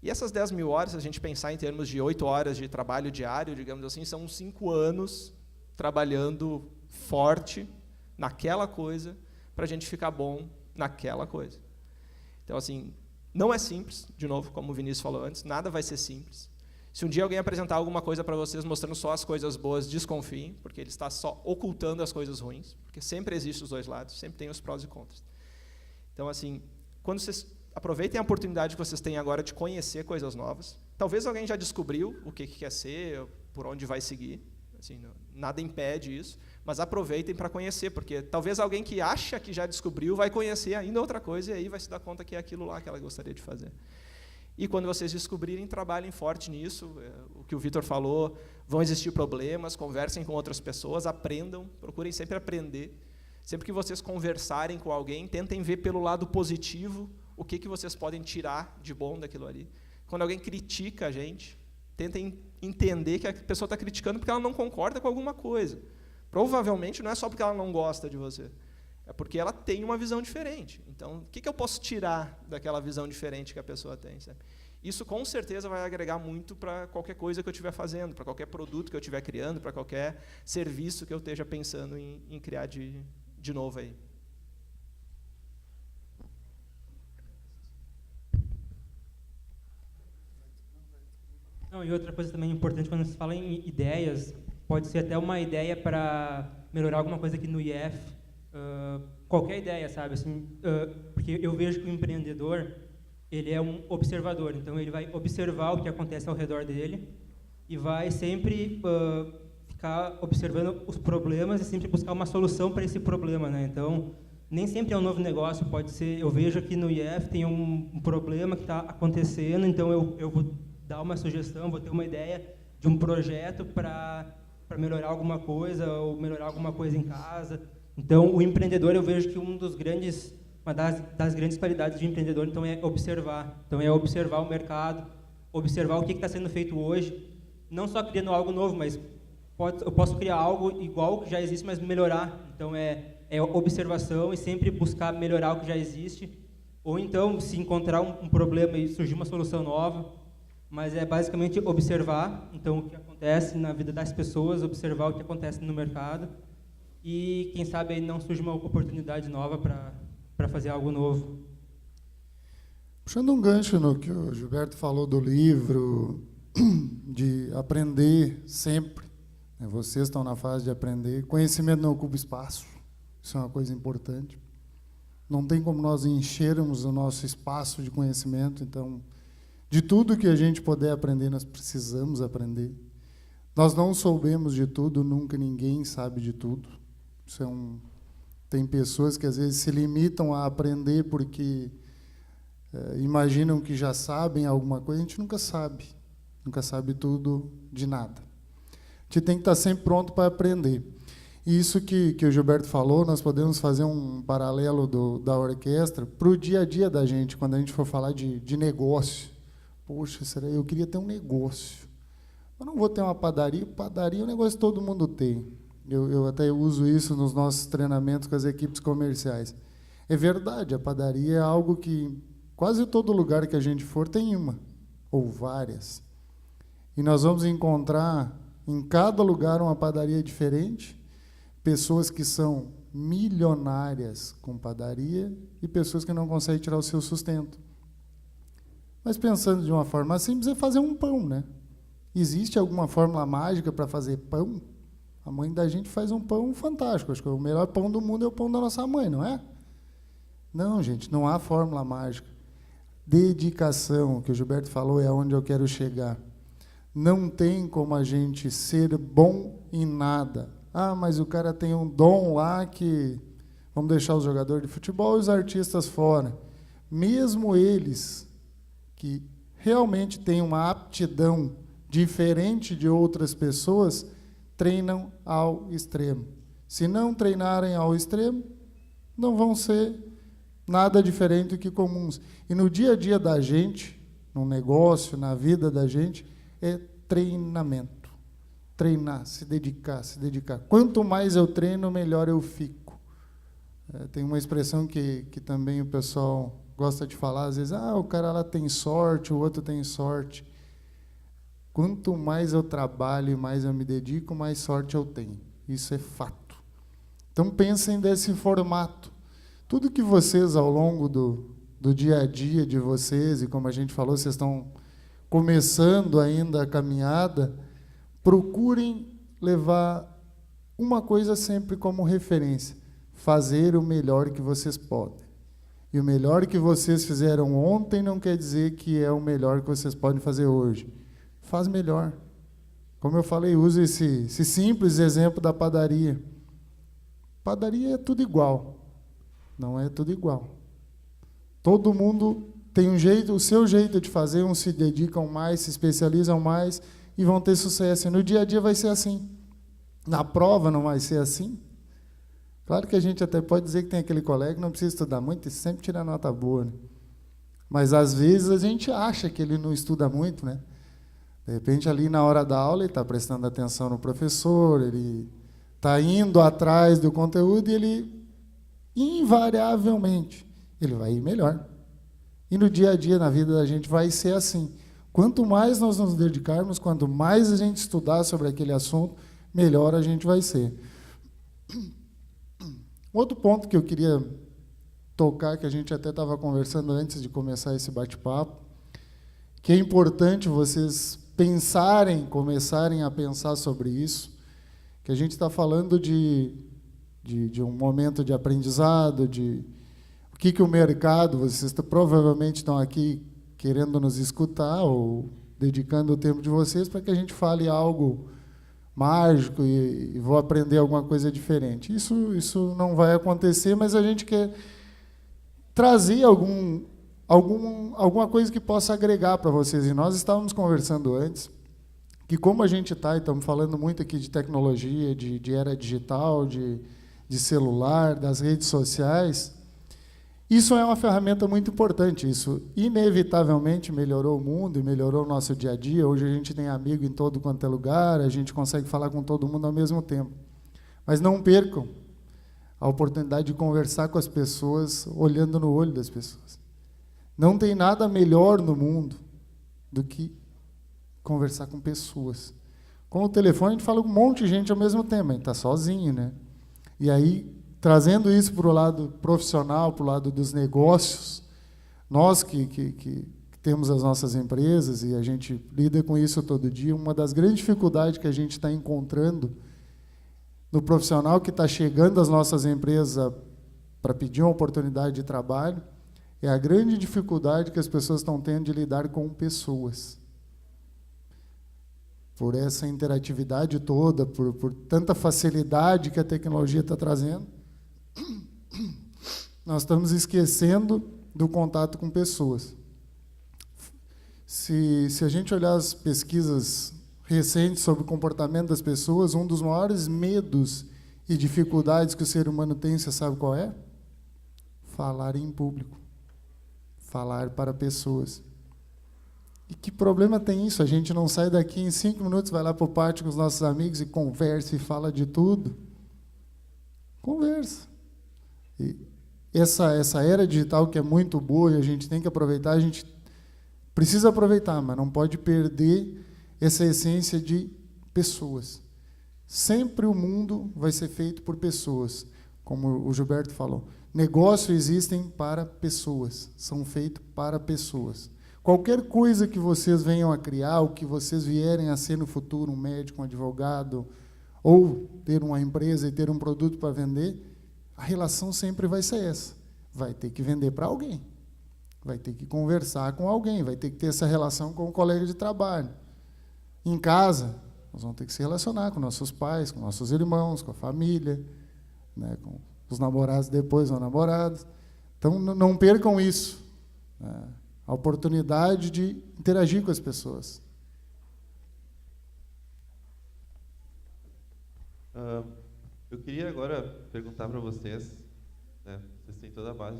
E essas 10.000 horas, se a gente pensar em termos de 8 horas de trabalho diário, digamos assim, são 5 anos trabalhando forte naquela coisa para a gente ficar bom naquela coisa. Então, assim, não é simples, de novo, como o Vinícius falou antes, nada vai ser simples. Se um dia alguém apresentar alguma coisa para vocês mostrando só as coisas boas, desconfiem, porque ele está só ocultando as coisas ruins, porque sempre existem os dois lados, sempre tem os prós e contras. Então, assim, quando vocês aproveitem a oportunidade que vocês têm agora de conhecer coisas novas, talvez alguém já descobriu o que quer ser, por onde vai seguir, assim, nada impede isso, mas aproveitem para conhecer, porque talvez alguém que acha que já descobriu vai conhecer ainda outra coisa e aí vai se dar conta que é aquilo lá que ela gostaria de fazer. E quando vocês descobrirem, trabalhem forte nisso, o que o Vitor falou, vão existir problemas, conversem com outras pessoas, aprendam, procurem sempre aprender. Sempre que vocês conversarem com alguém, tentem ver pelo lado positivo o que vocês podem tirar de bom daquilo ali. Quando alguém critica a gente, tentem entender que a pessoa está criticando porque ela não concorda com alguma coisa. Provavelmente não é só porque ela não gosta de você, é porque ela tem uma visão diferente. Então, o que eu posso tirar daquela visão diferente que a pessoa tem? Sabe? Isso, com certeza, vai agregar muito para qualquer coisa que eu estiver fazendo, para qualquer produto que eu estiver criando, para qualquer serviço que eu esteja pensando em criar de novo aí. Não, e outra coisa também importante, quando se fala em ideias, pode ser até uma ideia para melhorar alguma coisa aqui no IF, qualquer ideia, sabe? Assim, porque eu vejo que o empreendedor, ele é um observador, então ele vai observar o que acontece ao redor dele e vai sempre ficar observando os problemas e sempre buscar uma solução para esse problema, né? Então, nem sempre é um novo negócio, pode ser, eu vejo aqui no IF tem um problema que está acontecendo, então eu vou dar uma sugestão, vou ter uma ideia de um projeto para melhorar alguma coisa, ou melhorar alguma coisa em casa. Então, o empreendedor, eu vejo que uma das grandes qualidades de empreendedor, então, é observar. Então, é observar o mercado, observar o que está sendo feito hoje, não só criando algo novo, mas eu posso criar algo igual que já existe, mas melhorar. Então, é observação e sempre buscar melhorar o que já existe, ou então, se encontrar um problema e surgir uma solução nova, mas é basicamente observar, então, o que acontece na vida das pessoas, observar o que acontece no mercado, e, quem sabe, aí não surge uma oportunidade nova para fazer algo novo. Puxando um gancho no que o Gilberto falou do livro, de aprender sempre, né? Vocês estão na fase de aprender, conhecimento não ocupa espaço, isso é uma coisa importante. Não tem como nós enchermos o nosso espaço de conhecimento, então, de tudo que a gente puder aprender, nós precisamos aprender. Nós não soubemos de tudo, nunca ninguém sabe de tudo. Tem pessoas que às vezes se limitam a aprender porque imaginam que já sabem alguma coisa, a gente nunca sabe tudo de nada. A gente tem que estar sempre pronto para aprender. E isso que o Gilberto falou, nós podemos fazer um paralelo da orquestra para o dia a dia da gente, quando a gente for falar de negócio. Poxa, eu queria ter um negócio. Eu não vou ter uma padaria. Padaria é um negócio que todo mundo tem. Eu até uso isso nos nossos treinamentos com as equipes comerciais. É verdade, a padaria é algo que quase todo lugar que a gente for tem uma, ou várias. E nós vamos encontrar em cada lugar uma padaria diferente, pessoas que são milionárias com padaria e pessoas que não conseguem tirar o seu sustento. Mas pensando de uma forma simples, é fazer um pão, né? Existe alguma fórmula mágica para fazer pão? A mãe da gente faz um pão fantástico. Acho que o melhor pão do mundo é o pão da nossa mãe, não é? Não, gente, não há fórmula mágica. Dedicação, que o Gilberto falou, é onde eu quero chegar. Não tem como a gente ser bom em nada. Ah, mas o cara tem um dom lá que... Vamos deixar os jogadores de futebol e os artistas fora. Mesmo eles, que realmente têm uma aptidão diferente de outras pessoas, treinam ao extremo. Se não treinarem ao extremo, não vão ser nada diferente do que comuns. E no dia a dia da gente, no negócio, na vida da gente, é treinamento. Treinar, se dedicar, se dedicar. Quanto mais eu treino, melhor eu fico. Tem uma expressão que também o pessoal gosta de falar, às vezes, o cara lá tem sorte, o outro tem sorte. Quanto mais eu trabalho e mais eu me dedico, mais sorte eu tenho. Isso é fato. Então, pensem desse formato. Tudo que vocês, ao longo do dia a dia de vocês, e como a gente falou, vocês estão começando ainda a caminhada, procurem levar uma coisa sempre como referência: fazer o melhor que vocês podem. E o melhor que vocês fizeram ontem não quer dizer que é o melhor que vocês podem fazer hoje. Faz melhor. Como eu falei, use esse simples exemplo da padaria. Padaria é tudo igual. Não é tudo igual. Todo mundo tem um jeito, o seu jeito de fazer, uns se dedicam mais, se especializam mais e vão ter sucesso. E no dia a dia vai ser assim. Na prova não vai ser assim. Claro que a gente até pode dizer que tem aquele colega que não precisa estudar muito e sempre tira nota boa, né? Mas às vezes a gente acha que ele não estuda muito, né? De repente, ali na hora da aula, ele está prestando atenção no professor, ele está indo atrás do conteúdo e ele, invariavelmente, ele vai ir melhor. E no dia a dia, na vida da gente, vai ser assim. Quanto mais nós nos dedicarmos, quanto mais a gente estudar sobre aquele assunto, melhor a gente vai ser. Outro ponto que eu queria tocar, que a gente até estava conversando antes de começar esse bate-papo, que é importante vocês começarem a pensar sobre isso, que a gente está falando de um momento de aprendizado, de o que o mercado, vocês provavelmente estão aqui querendo nos escutar ou dedicando o tempo de vocês para que a gente fale algo mágico e vou aprender alguma coisa diferente. Isso não vai acontecer, mas a gente quer trazer alguma coisa que possa agregar para vocês. E nós estávamos conversando antes que, como a gente está, e estamos falando muito aqui de tecnologia, de era digital, de celular, das redes sociais, isso é uma ferramenta muito importante. Isso inevitavelmente melhorou o mundo e melhorou o nosso dia a dia. Hoje a gente tem amigo em todo quanto é lugar, a gente consegue falar com todo mundo ao mesmo tempo. Mas não percam a oportunidade de conversar com as pessoas, olhando no olho das pessoas. Não tem nada melhor no mundo do que conversar com pessoas. Com o telefone a gente fala com um monte de gente ao mesmo tempo, a gente está sozinho, né? E aí, trazendo isso para o lado profissional, para o lado dos negócios, nós que temos as nossas empresas e a gente lida com isso todo dia, uma das grandes dificuldades que a gente está encontrando no profissional que está chegando às nossas empresas para pedir uma oportunidade de trabalho, é a grande dificuldade que as pessoas estão tendo de lidar com pessoas. Por essa interatividade toda, por tanta facilidade que a tecnologia está trazendo, nós estamos esquecendo do contato com pessoas. Se a gente olhar as pesquisas recentes sobre o comportamento das pessoas, um dos maiores medos e dificuldades que o ser humano tem, você sabe qual é? Falar em público. Falar para pessoas. E que problema tem isso? A gente não sai daqui em 5 minutos, vai lá para o pátio com os nossos amigos e conversa e fala de tudo? Conversa. E essa era digital que é muito boa e a gente tem que aproveitar, a gente precisa aproveitar, mas não pode perder essa essência de pessoas. Sempre o mundo vai ser feito por pessoas, como o Gilberto falou. Negócios existem para pessoas, são feitos para pessoas. Qualquer coisa que vocês venham a criar, o que vocês vierem a ser no futuro, um médico, um advogado, ou ter uma empresa e ter um produto para vender, a relação sempre vai ser essa. Vai ter que vender para alguém, vai ter que conversar com alguém, vai ter que ter essa relação com o colega de trabalho. Em casa, nós vamos ter que se relacionar com nossos pais, com nossos irmãos, com a família, né, com os namorados depois, ou namorados. Então, não percam isso, né, a oportunidade de interagir com as pessoas. Eu queria agora perguntar para vocês, né, vocês têm toda a base,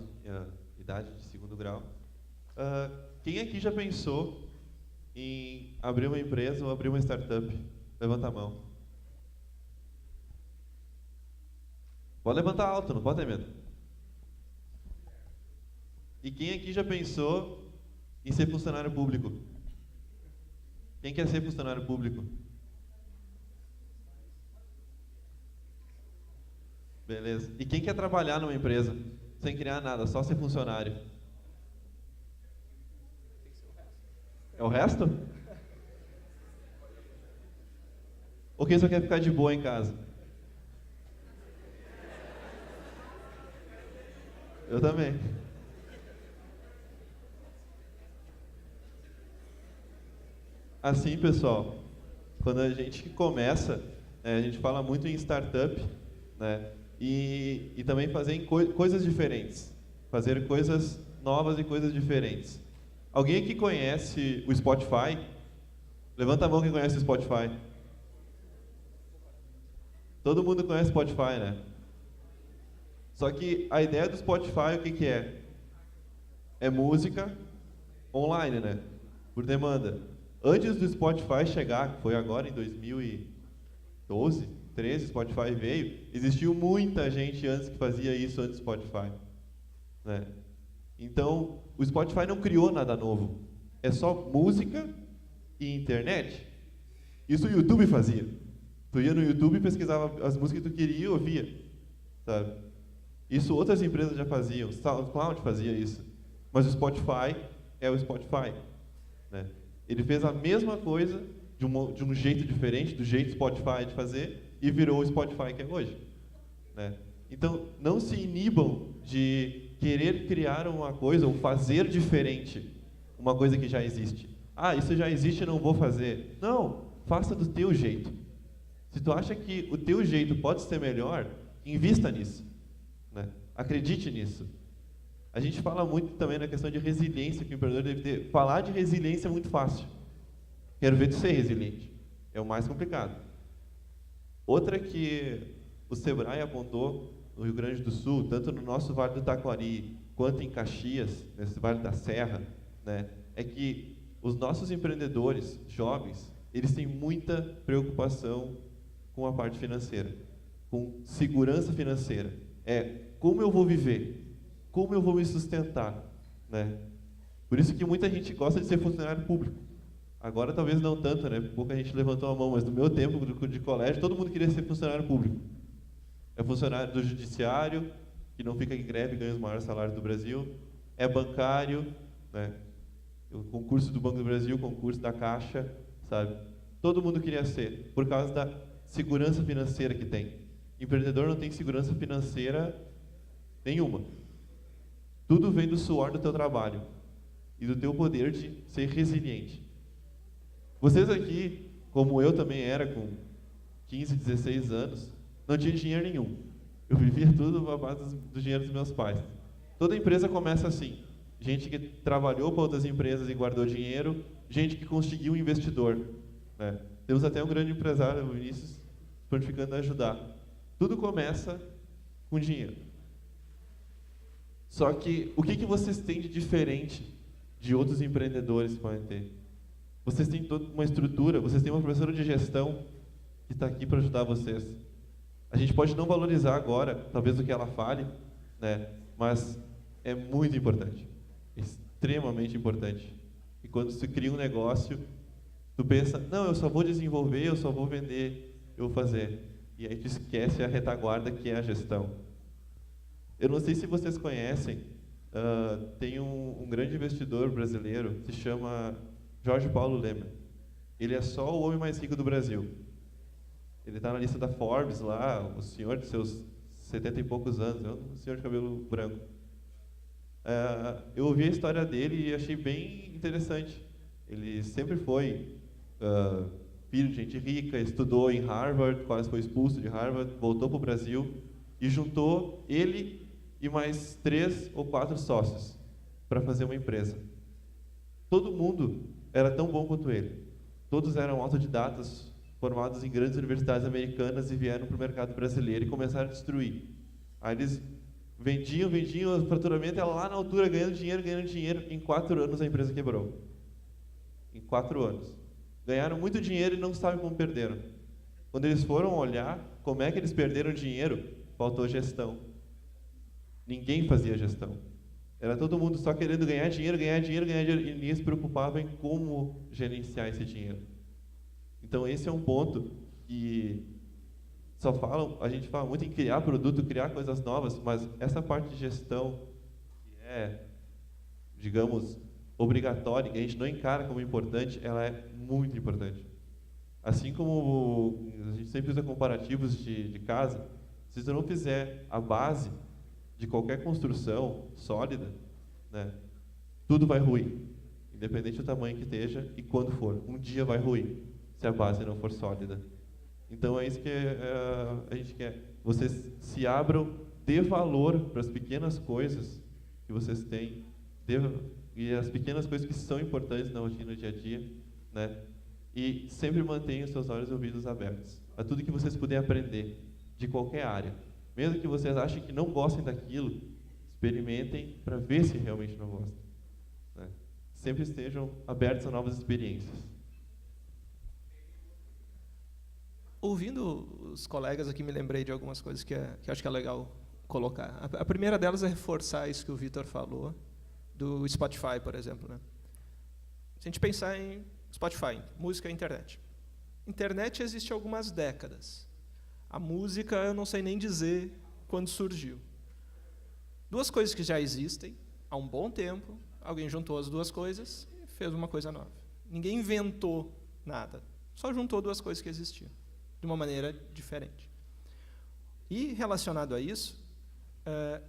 idade de 2º grau, quem aqui já pensou em abrir uma empresa ou abrir uma startup? Levanta a mão. Pode levantar alto, não pode ter medo. E quem aqui já pensou em ser funcionário público? Quem quer ser funcionário público? Beleza. E quem quer trabalhar numa empresa sem criar nada, só ser funcionário? É o resto? Ou quem só quer ficar de boa em casa? Eu também. Assim, pessoal, quando a gente começa, a gente fala muito em startup, né? E também fazer coisas diferentes, fazer coisas novas e coisas diferentes. Alguém aqui conhece o Spotify? Levanta a mão quem conhece o Spotify. Todo mundo conhece o Spotify, né? Só que a ideia do Spotify, o que é? É música online, né? Por demanda. Antes do Spotify chegar, que foi agora em 2012, 13, Spotify veio, existiu muita gente antes que fazia isso antes do Spotify, né? Então, o Spotify não criou nada novo. É só música e internet. Isso o YouTube fazia. Tu ia no YouTube e pesquisava as músicas que tu queria e ouvia, sabe? Isso outras empresas já faziam. SoundCloud fazia isso. Mas o Spotify é o Spotify, né? Ele fez a mesma coisa de um jeito diferente, do jeito Spotify de fazer, e virou o Spotify que é hoje, né? Então, não se inibam de querer criar uma coisa ou fazer diferente uma coisa que já existe. Ah, isso já existe, não vou fazer. Não, faça do teu jeito, Se tu acha que o teu jeito pode ser melhor, invista nisso, né? Acredite nisso. A gente fala muito também na questão de resiliência, que o empreendedor deve ter. Falar de resiliência é muito fácil. Quero ver tu ser resiliente. É o mais complicado. Outra que o Sebrae apontou no Rio Grande do Sul, tanto no nosso Vale do Taquari, quanto em Caxias, nesse Vale da Serra, né, é que os nossos empreendedores jovens, eles têm muita preocupação com a parte financeira, com segurança financeira. Como eu vou viver? Como eu vou me sustentar? Né? Por isso que muita gente gosta de ser funcionário público. Agora talvez não tanto, né? Pouca gente levantou a mão, mas no meu tempo de colégio, todo mundo queria ser funcionário público. É funcionário do judiciário, que não fica em greve e ganha os maiores salários do Brasil. É bancário, né? O concurso do Banco do Brasil, concurso da Caixa, sabe? Todo mundo queria ser, por causa da segurança financeira que tem. Empreendedor não tem segurança financeira nenhuma. Tudo vem do suor do teu trabalho e do teu poder de ser resiliente. Vocês aqui, como eu também era com 15, 16 anos, não tinha dinheiro nenhum. Eu vivia tudo à base do dinheiro dos meus pais. Toda empresa começa assim. Gente que trabalhou para outras empresas e guardou dinheiro, gente que conseguiu um investidor. Né? Temos até um grande empresário, o Vinícius, prontificando a ajudar. Tudo começa com dinheiro. Só que, o que vocês têm de diferente de outros empreendedores que podem ter? Vocês têm toda uma estrutura, vocês têm uma professora de gestão que está aqui para ajudar vocês. A gente pode não valorizar agora, talvez o que ela fale, né? Mas é muito importante, extremamente importante. E quando se cria um negócio, tu pensa, não, eu só vou desenvolver, eu só vou vender, eu vou fazer. E aí tu esquece a retaguarda que é a gestão. Eu não sei se vocês conhecem, tem um grande investidor brasileiro, se chama Jorge Paulo Lemann. Ele é só o homem mais rico do Brasil. Ele está na lista da Forbes lá, o senhor de seus 70 e poucos anos, um senhor de cabelo branco. Eu ouvi a história dele e achei bem interessante. Ele sempre foi filho de gente rica, estudou em Harvard, quase foi expulso de Harvard, voltou para o Brasil e juntou ele e mais 3 ou 4 sócios para fazer uma empresa. Todo mundo era tão bom quanto ele. Todos eram autodidatas, formados em grandes universidades americanas e vieram para o mercado brasileiro e começaram a destruir. Aí eles vendiam, o faturamento era lá na altura, ganhando dinheiro. Em 4 anos a empresa quebrou. Em 4 anos. Ganharam muito dinheiro e não sabem como perderam. Quando eles foram olhar como é que eles perderam dinheiro, faltou gestão. Ninguém fazia gestão. Era todo mundo só querendo ganhar dinheiro, e ninguém se preocupava em como gerenciar esse dinheiro. Então esse é um ponto que a gente fala muito em criar produto, criar coisas novas, mas essa parte de gestão que é, digamos, obrigatória, que a gente não encara como importante, ela é muito importante. Assim como a gente sempre usa comparativos de casa, se você não fizer a base de qualquer construção sólida, né, tudo vai ruir, independente do tamanho que esteja e quando for. Um dia vai ruir, se a base não for sólida. Então é isso que a gente quer. Vocês se abram, dê valor para as pequenas coisas que vocês têm, e as pequenas coisas que são importantes na rotina do dia a dia, né? E sempre mantenham seus olhos e ouvidos abertos a tudo que vocês puderem aprender, de qualquer área. Mesmo que vocês achem que não gostem daquilo, experimentem para ver se realmente não gostam. Né? Sempre estejam abertos a novas experiências. Ouvindo os colegas aqui, me lembrei de algumas coisas que acho que é legal colocar. A primeira delas é reforçar isso que o Vitor falou, do Spotify, por exemplo. Né? Se a gente pensar em Spotify, música e internet. Internet existe há algumas décadas. A música, eu não sei nem dizer quando surgiu. 2 coisas que já existem há um bom tempo, alguém juntou as 2 coisas e fez uma coisa nova. Ninguém inventou nada, só juntou 2 coisas que existiam, de uma maneira diferente. E, relacionado a isso,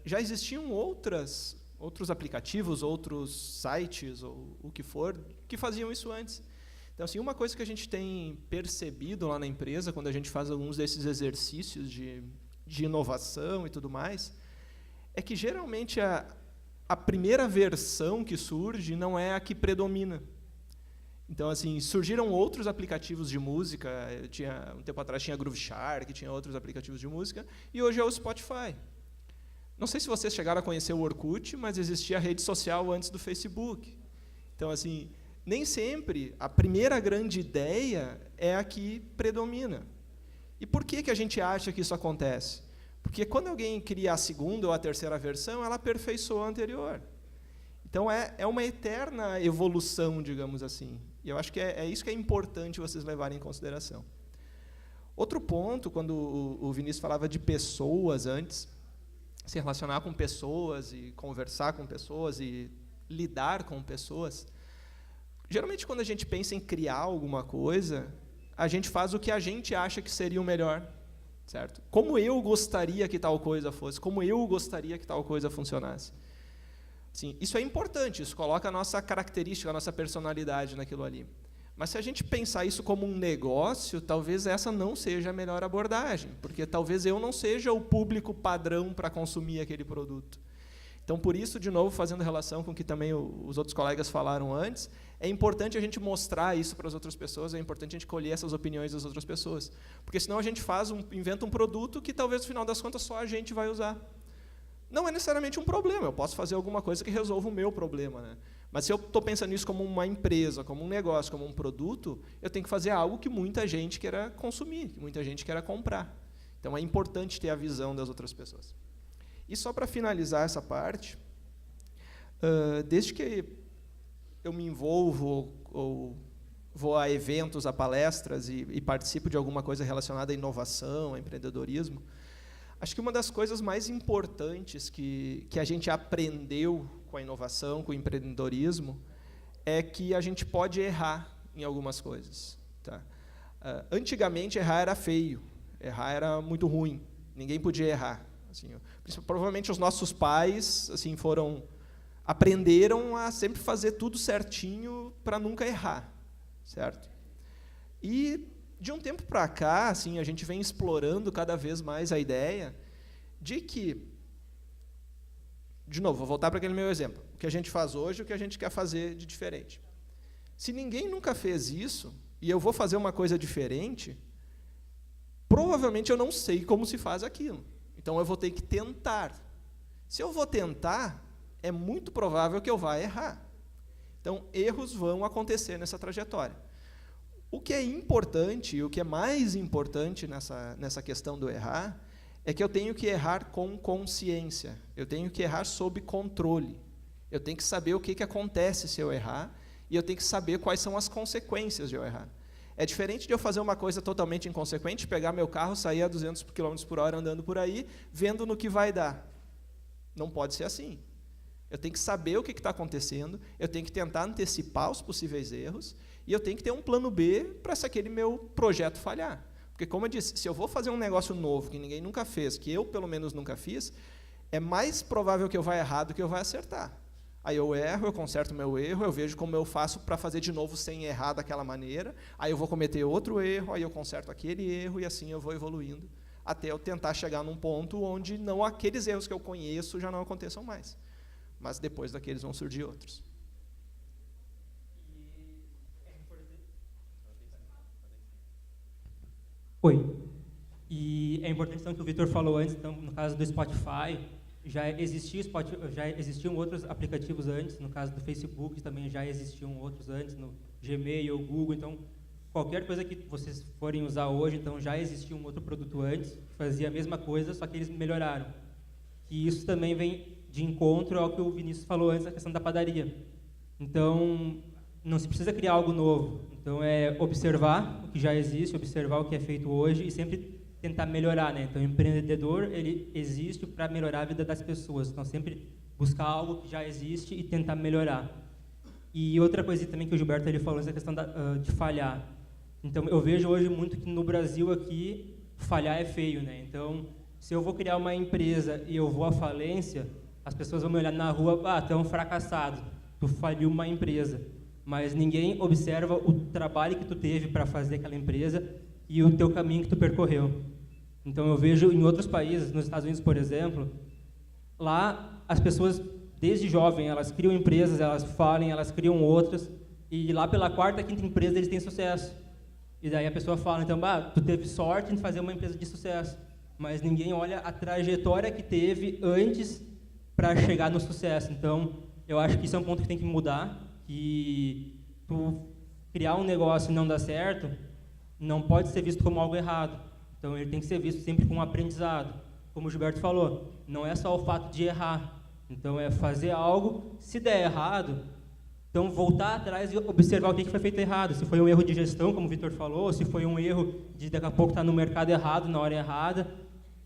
já existiam outros aplicativos, outros sites, ou o que for, que faziam isso antes. Então, assim, uma coisa que a gente tem percebido lá na empresa, quando a gente faz alguns desses exercícios de inovação e tudo mais, é que, geralmente, a primeira versão que surge não é a que predomina. Então, assim, surgiram outros aplicativos de música, um tempo atrás tinha Groove Shark, tinha outros aplicativos de música, e hoje é o Spotify. Não sei se vocês chegaram a conhecer o Orkut, mas existia a rede social antes do Facebook. Então, assim, nem sempre a primeira grande ideia é a que predomina. E por que a gente acha que isso acontece? Porque quando alguém cria a segunda ou a terceira versão, ela aperfeiçoa a anterior. Então, é uma eterna evolução, digamos assim. E eu acho que é isso que é importante vocês levarem em consideração. Outro ponto, quando o Vinícius falava de pessoas antes, se relacionar com pessoas e conversar com pessoas e lidar com pessoas, geralmente, quando a gente pensa em criar alguma coisa, a gente faz o que a gente acha que seria o melhor, certo? Como eu gostaria que tal coisa fosse, como eu gostaria que tal coisa funcionasse. Sim, isso é importante, isso coloca a nossa característica, a nossa personalidade naquilo ali. Mas se a gente pensar isso como um negócio, talvez essa não seja a melhor abordagem, porque talvez eu não seja o público padrão para consumir aquele produto. Então, por isso, de novo, fazendo relação com o que também os outros colegas falaram antes, é importante a gente mostrar isso para as outras pessoas, é importante a gente colher essas opiniões das outras pessoas. Porque senão a gente inventa um produto que talvez, no final das contas, só a gente vai usar. Não é necessariamente um problema, eu posso fazer alguma coisa que resolva o meu problema, né? Mas se eu estou pensando nisso como uma empresa, como um negócio, como um produto, eu tenho que fazer algo que muita gente queira consumir, que muita gente queira comprar. Então, é importante ter a visão das outras pessoas. E só para finalizar essa parte, desde que eu me envolvo ou vou a eventos, a palestras e participo de alguma coisa relacionada à inovação, a empreendedorismo, acho que uma das coisas mais importantes que a gente aprendeu com a inovação, com o empreendedorismo, é que a gente pode errar em algumas coisas. Tá? Antigamente, errar era feio, errar era muito ruim, ninguém podia errar. Assim, provavelmente os nossos pais assim, aprenderam a sempre fazer tudo certinho para nunca errar, certo? E de um tempo para cá, assim, a gente vem explorando cada vez mais a ideia de que, de novo, vou voltar para aquele meu exemplo, o que a gente faz hoje, o que a gente quer fazer de diferente. Se ninguém nunca fez isso e eu vou fazer uma coisa diferente, provavelmente eu não sei como se faz aquilo. Então, eu vou ter que tentar. Se eu vou tentar, é muito provável que eu vá errar. Então, erros vão acontecer nessa trajetória. O que é importante, e o que é mais importante nessa questão do errar, é que eu tenho que errar com consciência. Eu tenho que errar sob controle. Eu tenho que saber o que acontece se eu errar, e eu tenho que saber quais são as consequências de eu errar. É diferente de eu fazer uma coisa totalmente inconsequente, pegar meu carro, sair a 200 km por hora andando por aí, vendo no que vai dar. Não pode ser assim. Eu tenho que saber o que está acontecendo, eu tenho que tentar antecipar os possíveis erros, e eu tenho que ter um plano B para se aquele meu projeto falhar. Porque, como eu disse, se eu vou fazer um negócio novo que ninguém nunca fez, que eu, pelo menos, nunca fiz, é mais provável que eu vá errar do que eu vá acertar. Aí eu erro, eu conserto o meu erro, eu vejo como eu faço para fazer de novo sem errar daquela maneira, aí eu vou cometer outro erro, aí eu conserto aquele erro, e assim eu vou evoluindo, até eu tentar chegar num ponto onde não aqueles erros que eu conheço já não aconteçam mais. Mas depois daqueles vão surgir outros. Oi. E é importante, então, que o Vitor falou antes, então, no caso do Spotify, já existiam outros aplicativos antes, no caso do Facebook também já existiam outros antes, no Gmail, Google, então, qualquer coisa que vocês forem usar hoje, então, já existia um outro produto antes, que fazia a mesma coisa, só que eles melhoraram. E isso também vem de encontro ao que o Vinícius falou antes, a questão da padaria. Então, não se precisa criar algo novo. Então, é observar o que já existe, observar o que é feito hoje e sempre tentar melhorar, né? Então, o empreendedor, ele existe para melhorar a vida das pessoas. Então, sempre buscar algo que já existe e tentar melhorar. E outra coisa também que o Gilberto ele falou, essa questão de falhar. Então, eu vejo hoje muito que no Brasil aqui, falhar é feio, né? Então, se eu vou criar uma empresa e eu vou à falência, as pessoas vão me olhar na rua, tu é um fracassado, tu faliu uma empresa. mas ninguém observa o trabalho que tu teve para fazer aquela empresa e o teu caminho que tu percorreu. Então eu vejo em outros países, nos Estados Unidos, por exemplo, lá as pessoas desde jovem, elas criam empresas, elas falem, elas criam outras, e lá pela quarta, quinta empresa eles têm sucesso. E daí a pessoa fala, então, tu teve sorte em fazer uma empresa de sucesso, mas ninguém olha a trajetória que teve antes para chegar no sucesso. Então, eu acho que isso é um ponto que tem que mudar, que tu criar um negócio e não dar certo, não pode ser visto como algo errado. Então, ele tem que ser visto sempre como um aprendizado. Como o Gilberto falou, não é só o fato de errar. Então, é fazer algo, se der errado, então voltar atrás e observar o que foi feito errado. Se foi um erro de gestão, como o Vitor falou, se foi um erro de daqui a pouco estar no mercado errado, na hora errada,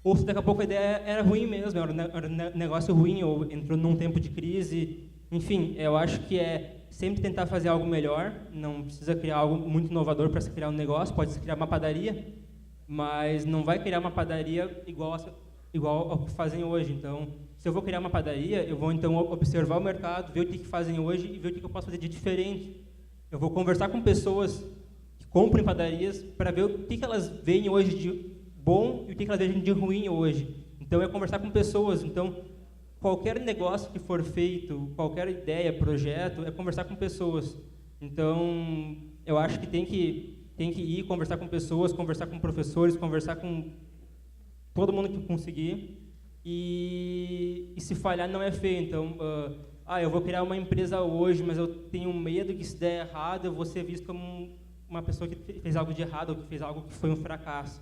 ou se daqui a pouco a ideia era ruim mesmo, era um negócio ruim, ou entrou num tempo de crise. Enfim, eu acho que é sempre tentar fazer algo melhor, não precisa criar algo muito inovador para se criar um negócio, pode se criar uma padaria, mas não vai criar uma padaria igual ao que fazem hoje. Então, se eu vou criar uma padaria, eu vou então observar o mercado, ver o que fazem hoje e ver o que eu posso fazer de diferente. Eu vou conversar com pessoas que compram em padarias para ver o que elas veem hoje de bom e o que elas veem de ruim hoje. Então, é conversar com pessoas. Então, qualquer negócio que for feito, qualquer ideia, projeto, é conversar com pessoas. Então, eu acho que tem que ir conversar com pessoas, conversar com professores, conversar com todo mundo que conseguir. E se falhar não é feio. Então, eu vou criar uma empresa hoje, mas eu tenho medo que se der errado, eu vou ser visto como uma pessoa que fez algo de errado, ou que fez algo que foi um fracasso.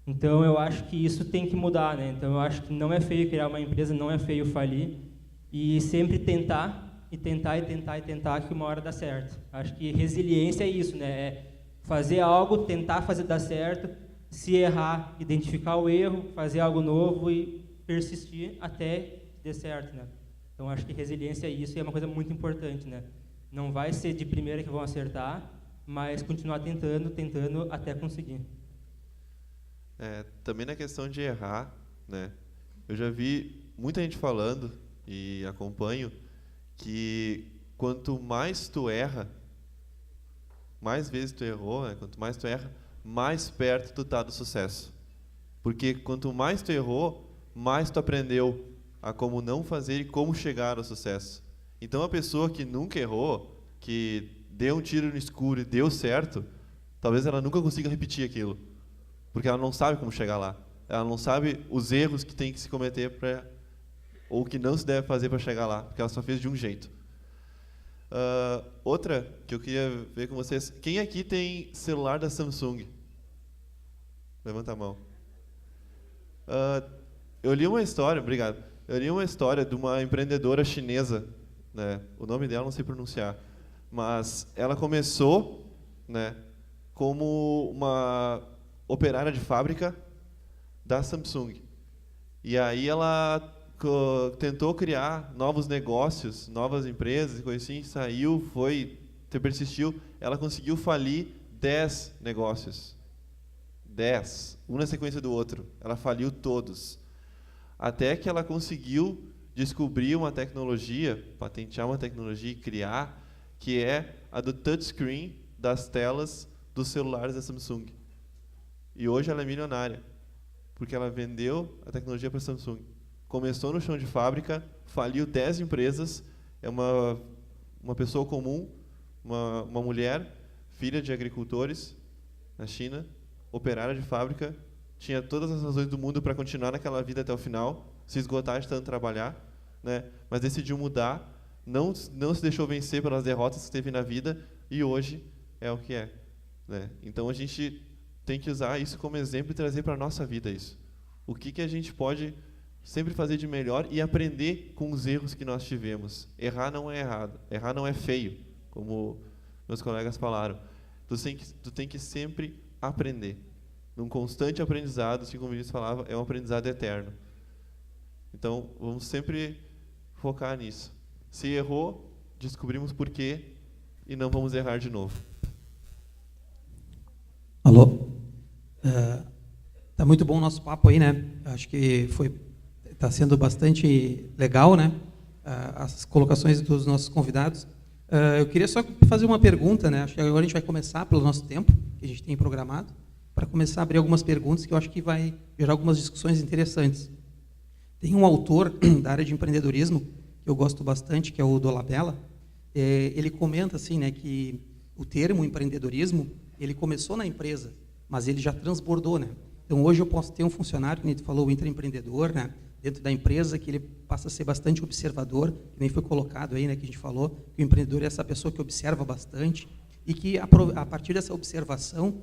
Então, eu acho que isso tem que mudar, né? Então, eu acho que não é feio criar uma empresa, não é feio falir, e sempre tentar, que uma hora dá certo. Acho que resiliência é isso, né? É fazer algo, tentar fazer dar certo, se errar, identificar o erro, fazer algo novo e persistir até que dê certo, né? Então, acho que resiliência é isso e é uma coisa muito importante, né? Não vai ser de primeira que vão acertar, mas continuar tentando até conseguir. Também na questão de errar, né? Eu já vi muita gente falando, e acompanho, que quanto mais tu erra, mais vezes tu errou, né? Quanto mais tu erra, mais perto tu tá do sucesso. Porque quanto mais tu errou, mais tu aprendeu a como não fazer e como chegar ao sucesso. Então, a pessoa que nunca errou, que deu um tiro no escuro e deu certo, talvez ela nunca consiga repetir aquilo, porque ela não sabe como chegar lá. Ela não sabe os erros que tem que se cometer ou que não se deve fazer para chegar lá, porque ela só fez de um jeito. Outra que eu queria ver com vocês, quem aqui tem celular da Samsung? Levanta a mão. Eu li uma história, obrigado. Eu li uma história de uma empreendedora chinesa, né? O nome dela não sei pronunciar, mas ela começou, né, como uma operária de fábrica da Samsung. E aí ela tentou criar novos negócios, novas empresas e coisa assim, persistiu, ela conseguiu falir 10 negócios. 10, um na sequência do outro. Ela faliu todos. Até que ela conseguiu descobrir uma tecnologia, patentear uma tecnologia e criar, que é a do touchscreen das telas dos celulares da Samsung. E hoje ela é milionária, porque ela vendeu a tecnologia para a Samsung. Começou no chão de fábrica, faliu 10 empresas, é uma pessoa comum, uma mulher, filha de agricultores na China, operária de fábrica, tinha todas as razões do mundo para continuar naquela vida até o final, se esgotar de tanto trabalhar, né? Mas decidiu mudar, não se deixou vencer pelas derrotas que teve na vida e hoje é o que é, né? Então a gente tem que usar isso como exemplo e trazer para a nossa vida isso. O que a gente pode sempre fazer de melhor e aprender com os erros que nós tivemos. Errar não é errado, errar não é feio, como meus colegas falaram. Tu tem que sempre aprender. Num constante aprendizado, assim como o Vinícius falava, é um aprendizado eterno. Então, vamos sempre focar nisso. Se errou, descobrimos por quê e não vamos errar de novo. Alô? Tá muito bom o nosso papo aí, né? Acho que está sendo bastante legal, né? As colocações dos nossos convidados. Eu queria só fazer uma pergunta, né? Acho que agora a gente vai começar pelo nosso tempo, que a gente tem programado, para começar a abrir algumas perguntas que eu acho que vai gerar algumas discussões interessantes. Tem um autor da área de empreendedorismo que eu gosto bastante, que é o Dolabella. Ele comenta assim, né, que o termo empreendedorismo, ele começou na empresa, mas ele já transbordou, né? Então, hoje eu posso ter um funcionário, que a gente falou, o intraempreendedor, né, dentro da empresa, que ele passa a ser bastante observador, que nem foi colocado aí, né, que a gente falou, que o empreendedor é essa pessoa que observa bastante e que, a partir dessa observação,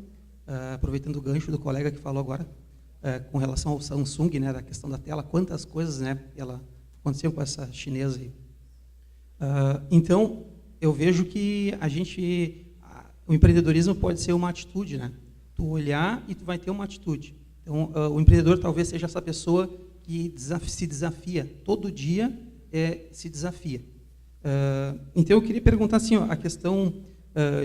aproveitando o gancho do colega que falou agora, com relação ao Samsung, né, da questão da tela, quantas coisas, né, aconteceu com essa chinesa aí. Então, eu vejo que o empreendedorismo pode ser uma atitude, né? Tu olhar e tu vai ter uma atitude. Então, o empreendedor talvez seja essa pessoa que se desafia, todo dia se desafia. Então, eu queria perguntar assim, a questão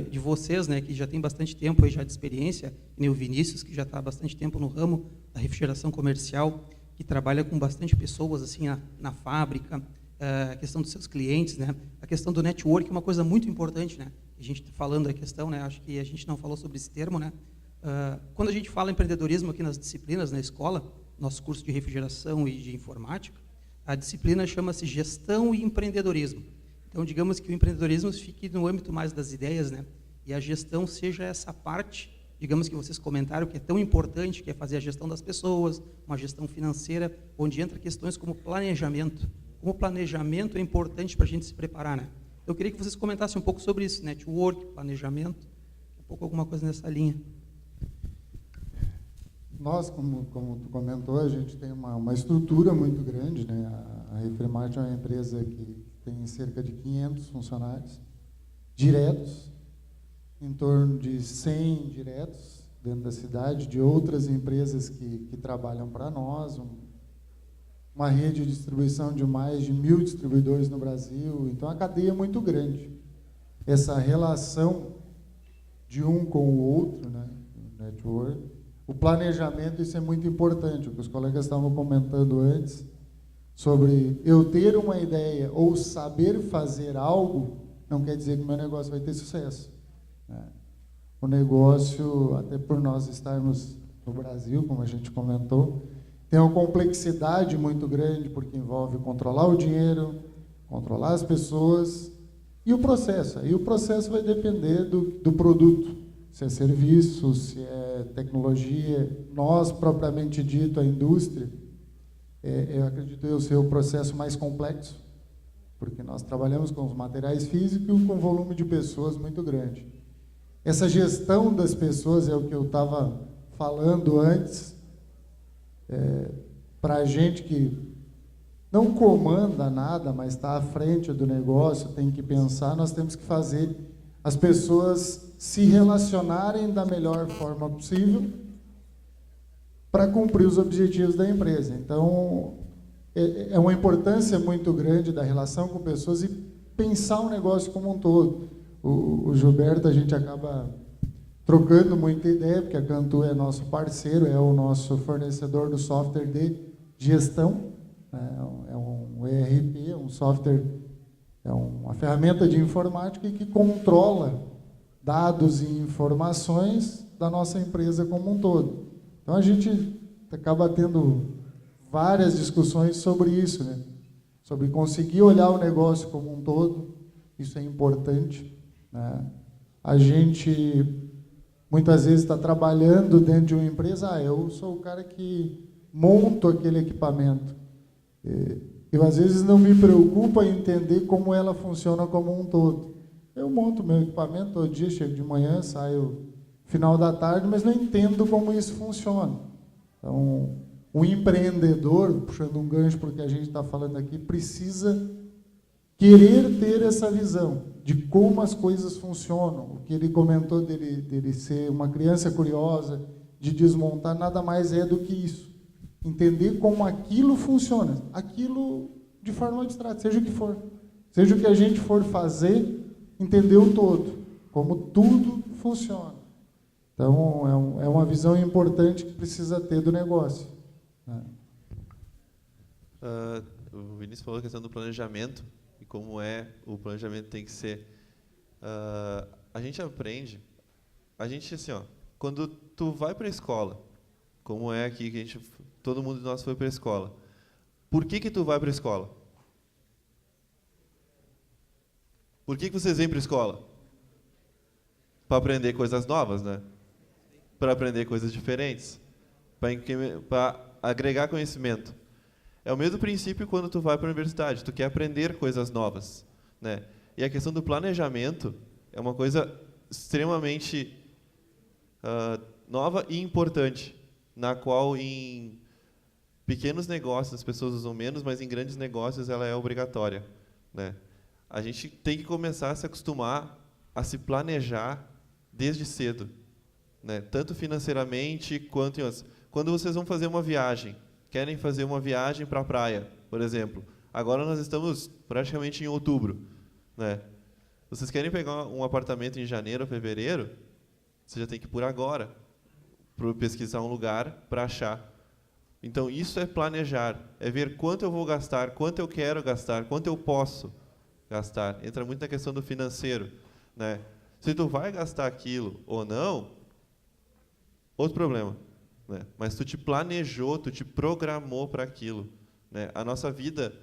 de vocês, né, que já tem bastante tempo aí já de experiência, que nem o Vinícius, que já está há bastante tempo no ramo da refrigeração comercial, que trabalha com bastante pessoas assim na fábrica, a questão dos seus clientes, né, a questão do network é uma coisa muito importante, né, a gente está falando a questão, né, acho que a gente não falou sobre esse termo, né, quando a gente fala empreendedorismo aqui nas disciplinas na escola, nosso curso de refrigeração e de informática, a disciplina chama-se gestão e empreendedorismo. Então, digamos que o empreendedorismo fique no âmbito mais das ideias, né? E a gestão seja essa parte, digamos que vocês comentaram, que é tão importante, que é fazer a gestão das pessoas, uma gestão financeira, onde entra questões como planejamento. Como o planejamento é importante para a gente se preparar, né? Eu queria que vocês comentassem um pouco sobre isso, network, planejamento, um pouco alguma coisa nessa linha. Nós, como tu comentou, a gente tem uma estrutura muito grande, né? A Refremate é uma empresa que tem cerca de 500 funcionários diretos, em torno de 100 indiretos dentro da cidade, de outras empresas que trabalham para nós, uma rede de distribuição de mais de 1.000 distribuidores no Brasil, então a cadeia é muito grande. Essa relação de um com o outro, né, o network, o planejamento, isso é muito importante, o que os colegas estavam comentando antes, sobre eu ter uma ideia ou saber fazer algo, não quer dizer que o meu negócio vai ter sucesso. Né? O negócio, até por nós estarmos no Brasil, como a gente comentou, tem uma complexidade muito grande, porque envolve controlar o dinheiro, controlar as pessoas e o processo. Aí o processo vai depender do produto, se é serviço, se é tecnologia. Nós, propriamente dito, a indústria, eu acredito ser o processo mais complexo, porque nós trabalhamos com os materiais físicos e com um volume de pessoas muito grande. Essa gestão das pessoas é o que eu estava falando antes, para a gente que não comanda nada, mas está à frente do negócio, tem que pensar, nós temos que fazer as pessoas se relacionarem da melhor forma possível para cumprir os objetivos da empresa. Então, é uma importância muito grande da relação com pessoas e pensar o negócio como um todo. O Gilberto, a gente acaba trocando muita ideia, porque a Cantu é nosso parceiro, é o nosso fornecedor do software de gestão, né? É um ERP, é um software, é uma ferramenta de informática que controla dados e informações da nossa empresa como um todo. Então, a gente acaba tendo várias discussões sobre isso, né? Sobre conseguir olhar o negócio como um todo, isso é importante, né? A gente, muitas vezes, está trabalhando dentro de uma empresa, eu sou o cara que monto aquele equipamento. Eu, às vezes, não me preocupo em entender como ela funciona como um todo. Eu monto meu equipamento todo dia, chego de manhã, saio final da tarde, mas não entendo como isso funciona. Então, o empreendedor, puxando um gancho para o que a gente está falando aqui, precisa querer ter essa visão de como as coisas funcionam. O que ele comentou dele ser uma criança curiosa, de desmontar, nada mais é do que isso. Entender como aquilo funciona. Aquilo de forma abstrata, seja o que for. Seja o que a gente for fazer, entender o todo. Como tudo funciona. Então, é uma visão importante que precisa ter do negócio. O Vinícius falou a questão do planejamento e como o planejamento tem que ser A gente aprende, assim, ó, quando tu vai para a escola, como é aqui que todo mundo de nós foi para a escola. Por que tu vai para a escola? Por que vocês vêm para a escola? Para aprender coisas novas, né? Para aprender coisas diferentes, para agregar conhecimento. É o mesmo princípio quando tu vai para a universidade, tu quer aprender coisas novas, né? E a questão do planejamento é uma coisa extremamente nova e importante, na qual em pequenos negócios as pessoas usam menos, mas em grandes negócios ela é obrigatória, né? A gente tem que começar a se acostumar a se planejar desde cedo, né? Tanto financeiramente quanto em outros. Quando vocês vão fazer uma viagem, querem fazer uma viagem para a praia, por exemplo. Agora nós estamos praticamente em outubro, né? Vocês querem pegar um apartamento em janeiro ou fevereiro, você já tem que ir por agora, para pesquisar um lugar para achar. Então, isso é planejar, é ver quanto eu vou gastar, quanto eu quero gastar, quanto eu posso gastar. Entra muito na questão do financeiro, né? Se tu vai gastar aquilo ou não, outro problema, né? Mas tu te planejou, tu te programou para aquilo, né? A nossa vida,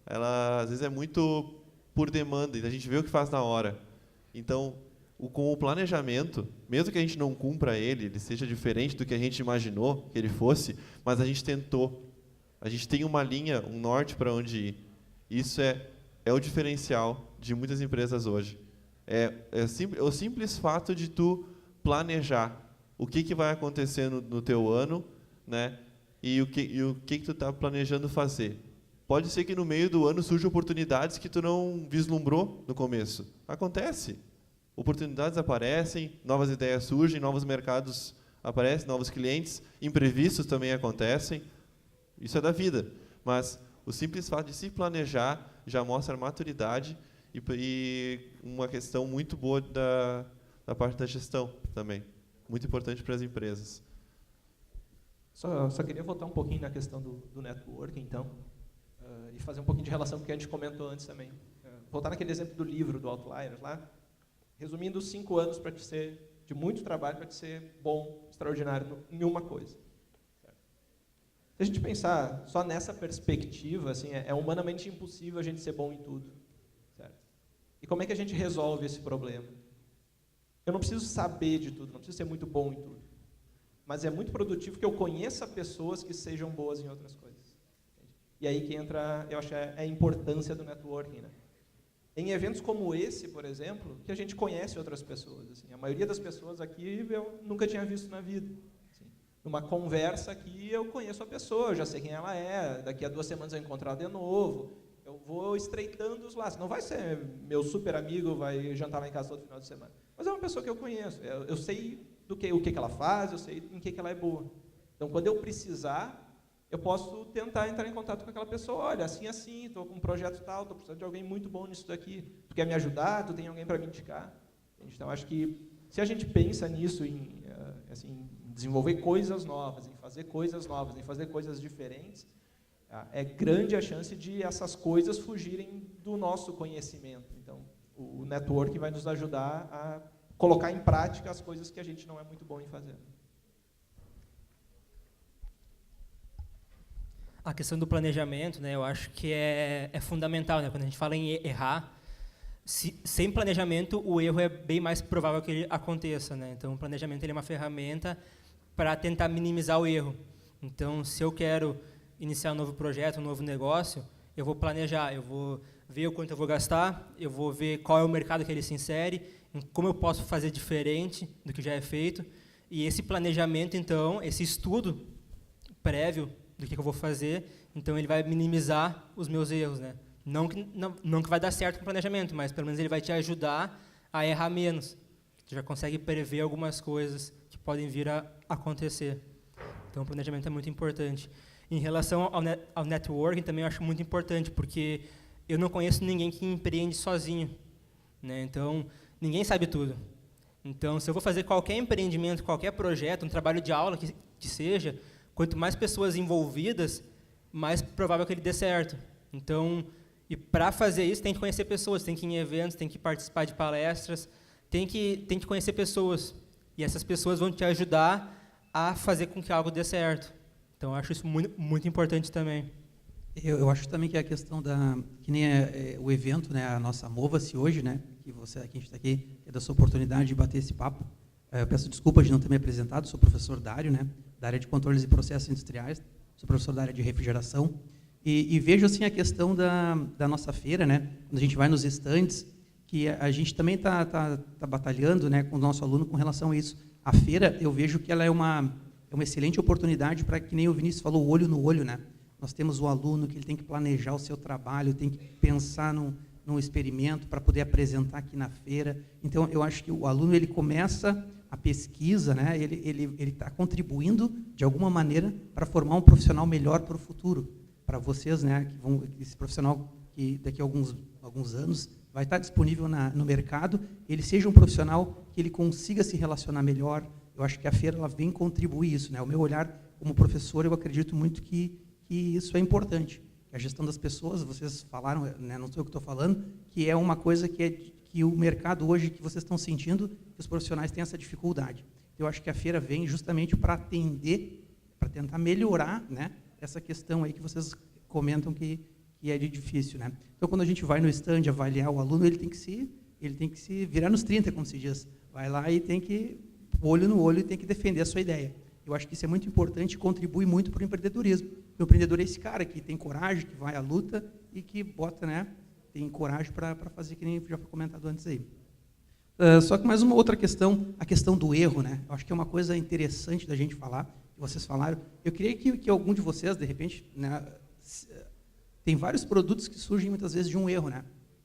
ela às vezes é muito por demanda, e a gente vê o que faz na hora. Então, com o planejamento, mesmo que a gente não cumpra ele seja diferente do que a gente imaginou que ele fosse, mas a gente tentou. A gente tem uma linha, um norte para onde ir. Isso é o diferencial de muitas empresas hoje. É o simples fato de tu planejar o que vai acontecer no teu ano, né? E o que tu está planejando fazer. Pode ser que no meio do ano surjam oportunidades que tu não vislumbrou no começo. Acontece. Oportunidades aparecem, novas ideias surgem, novos mercados aparecem, novos clientes, imprevistos também acontecem. Isso é da vida. Mas o simples fato de se planejar já mostra maturidade e uma questão muito boa da parte da gestão também. Muito importante para as empresas. Só queria voltar um pouquinho na questão do networking, então, e fazer um pouquinho de relação com o que a gente comentou antes também. Voltar naquele exemplo do livro, do Outliers, lá. Resumindo, 5 anos para te ser, de muito trabalho para te ser bom, extraordinário em uma coisa. Certo? Se a gente pensar só nessa perspectiva, assim, é humanamente impossível a gente ser bom em tudo. Certo? E como é que a gente resolve esse problema? Eu não preciso saber de tudo, não preciso ser muito bom em tudo. Mas é muito produtivo que eu conheça pessoas que sejam boas em outras coisas. E aí que entra, eu acho, a importância do networking, né? Em eventos como esse, por exemplo, que a gente conhece outras pessoas. Assim, a maioria das pessoas aqui eu nunca tinha visto na vida. Assim, numa conversa aqui eu conheço a pessoa, eu já sei quem ela é, daqui a 2 semanas eu encontro ela de novo, eu vou estreitando os laços. Não vai ser meu super amigo, vai jantar lá em casa todo final de semana. Mas é uma pessoa que eu conheço, eu sei o que ela faz, eu sei em que ela é boa. Então, quando eu precisar, eu posso tentar entrar em contato com aquela pessoa. Olha, assim, estou com um projeto tal, estou precisando de alguém muito bom nisso daqui. Tu quer me ajudar? Tu tem alguém para me indicar? Então, acho que se a gente pensa nisso, em desenvolver coisas novas, em fazer coisas novas, em fazer coisas diferentes, é grande a chance de essas coisas fugirem do nosso conhecimento. Então, o networking vai nos ajudar a colocar em prática as coisas que a gente não é muito bom em fazer. A questão do planejamento, né, eu acho que é fundamental, né, quando a gente fala em errar, sem planejamento o erro é bem mais provável que ele aconteça, né? Então o planejamento ele é uma ferramenta para tentar minimizar o erro. Então se eu quero iniciar um novo projeto, um novo negócio, eu vou planejar, eu vou ver o quanto eu vou gastar, eu vou ver qual é o mercado que ele se insere, como eu posso fazer diferente do que já é feito, e esse planejamento, então, esse estudo prévio do que eu vou fazer, então ele vai minimizar os meus erros, né? Não que vai dar certo com o planejamento, mas pelo menos ele vai te ajudar a errar menos. Tu já consegue prever algumas coisas que podem vir a acontecer. Então o planejamento é muito importante. Em relação ao networking também eu acho muito importante, porque eu não conheço ninguém que empreende sozinho, né? Então ninguém sabe tudo. Então se eu vou fazer qualquer empreendimento, qualquer projeto, um trabalho de aula que seja, quanto mais pessoas envolvidas, mais provável que ele dê certo. Então, E para fazer isso, tem que conhecer pessoas, tem que ir em eventos, tem que participar de palestras, tem que conhecer pessoas. E essas pessoas vão te ajudar a fazer com que algo dê certo. Então, eu acho isso muito, muito importante também. Eu acho também que a questão que nem o evento, né, a nossa Mova-se hoje, né, que a gente está aqui, é da sua oportunidade de bater esse papo. Eu peço desculpas de não ter me apresentado, sou professor Dário, né, da área de controles e processos industriais, sou professor da área de refrigeração, e vejo assim a questão da nossa feira, né, quando a gente vai nos estandes, que a gente também está batalhando, né, com o nosso aluno com relação a isso. A feira, eu vejo que ela é uma excelente oportunidade para, que nem o Vinícius falou, olho no olho, né? Nós temos o aluno que ele tem que planejar o seu trabalho, tem que pensar num experimento para poder apresentar aqui na feira. Então, eu acho que o aluno, ele começa a pesquisa, né? Ele está contribuindo, de alguma maneira, para formar um profissional melhor para o futuro. Para vocês, né? Esse profissional que daqui a alguns anos vai estar disponível no mercado, ele seja um profissional que ele consiga se relacionar melhor. Eu acho que a feira ela vem contribuir isso, né? O meu olhar como professor, eu acredito muito que isso é importante. A gestão das pessoas, vocês falaram, né, não sou eu que estou falando, que é uma coisa que o mercado hoje, que vocês estão sentindo, que os profissionais têm essa dificuldade. Eu acho que a feira vem justamente para atender, para tentar melhorar, né, essa questão aí que vocês comentam que é difícil, né? Então, quando a gente vai no stand avaliar o aluno, ele tem que se virar nos 30, como se diz. Vai lá e tem que, olho no olho, e tem que defender a sua ideia. Eu acho que isso é muito importante e contribui muito para o empreendedorismo. O empreendedor é esse cara que tem coragem, que vai à luta e que bota, né, tem coragem para fazer, que nem já foi comentado antes aí. Só que mais uma outra questão, a questão do erro, né? Eu acho que é uma coisa interessante da gente falar, que vocês falaram. Eu queria que algum de vocês, de repente, né, tem vários produtos que surgem muitas vezes de um erro, né?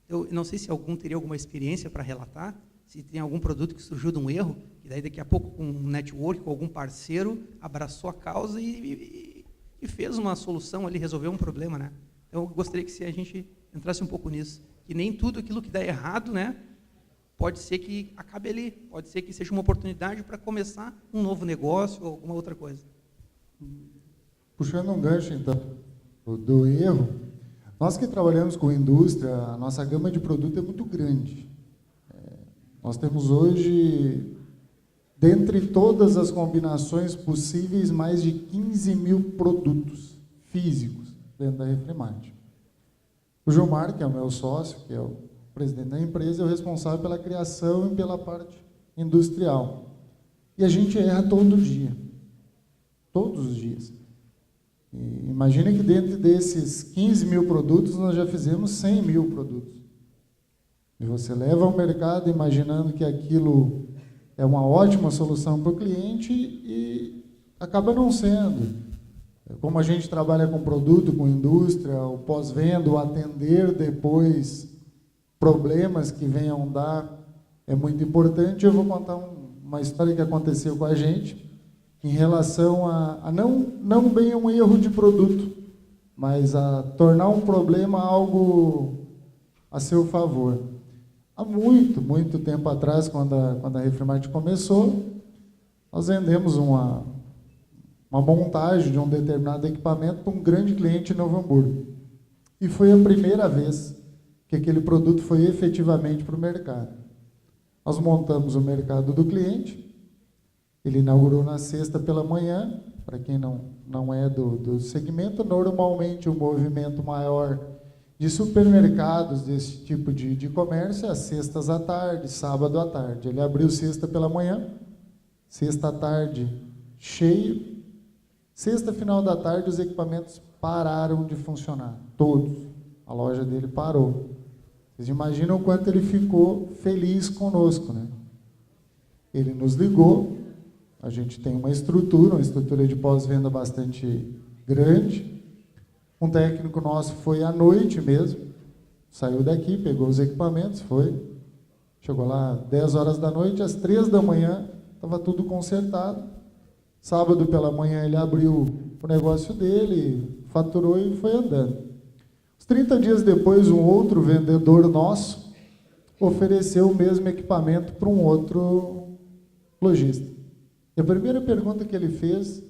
Eu não sei se algum teria alguma experiência para relatar, se tem algum produto que surgiu de um erro, e daí daqui a pouco com um network, com algum parceiro, abraçou a causa e fez uma solução ali, resolveu um problema, né? Então, eu gostaria que a gente entrasse um pouco nisso, que nem tudo aquilo que dá errado, né, pode ser que acabe ali, pode ser que seja uma oportunidade para começar um novo negócio ou alguma outra coisa. Puxando um gancho, então, do erro, nós que trabalhamos com indústria, a nossa gama de produto é muito grande. Nós temos hoje, dentre todas as combinações possíveis, mais de 15 mil produtos físicos dentro da Refremate. O Gilmar, que é o meu sócio, que é o presidente da empresa, é o responsável pela criação e pela parte industrial. E a gente erra todo dia. Todos os dias. E imagina que dentro desses 15 mil produtos, nós já fizemos 100 mil produtos. E você leva ao mercado imaginando que aquilo é uma ótima solução para o cliente e acaba não sendo. Como a gente trabalha com produto, com indústria, o pós-venda, o atender depois problemas que venham dar é muito importante. Eu vou contar uma história que aconteceu com a gente em relação a não bem um erro de produto, mas a tornar um problema algo a seu favor. Há muito, muito tempo atrás, quando a Refremate começou, nós vendemos uma montagem de um determinado equipamento para um grande cliente em Novo Hamburgo. E foi a primeira vez que aquele produto foi efetivamente para o mercado. Nós montamos o mercado do cliente, ele inaugurou na sexta pela manhã. Para quem não é do segmento, normalmente o movimento maior de supermercados desse tipo de comércio é às sextas à tarde, sábado à tarde. Ele abriu sexta pela manhã, sexta à tarde cheio, sexta final da tarde os equipamentos pararam de funcionar, todos. A loja dele parou. Vocês imaginam o quanto ele ficou feliz conosco, né? Ele nos ligou, a gente tem uma estrutura de pós-venda bastante grande. Um técnico nosso foi à noite mesmo, saiu daqui, pegou os equipamentos, chegou lá 10 horas da noite, às 3 da manhã, estava tudo consertado. Sábado pela manhã ele abriu o negócio dele, faturou e foi andando. 30 dias depois, um outro vendedor nosso ofereceu o mesmo equipamento para um outro lojista. E a primeira pergunta que ele fez,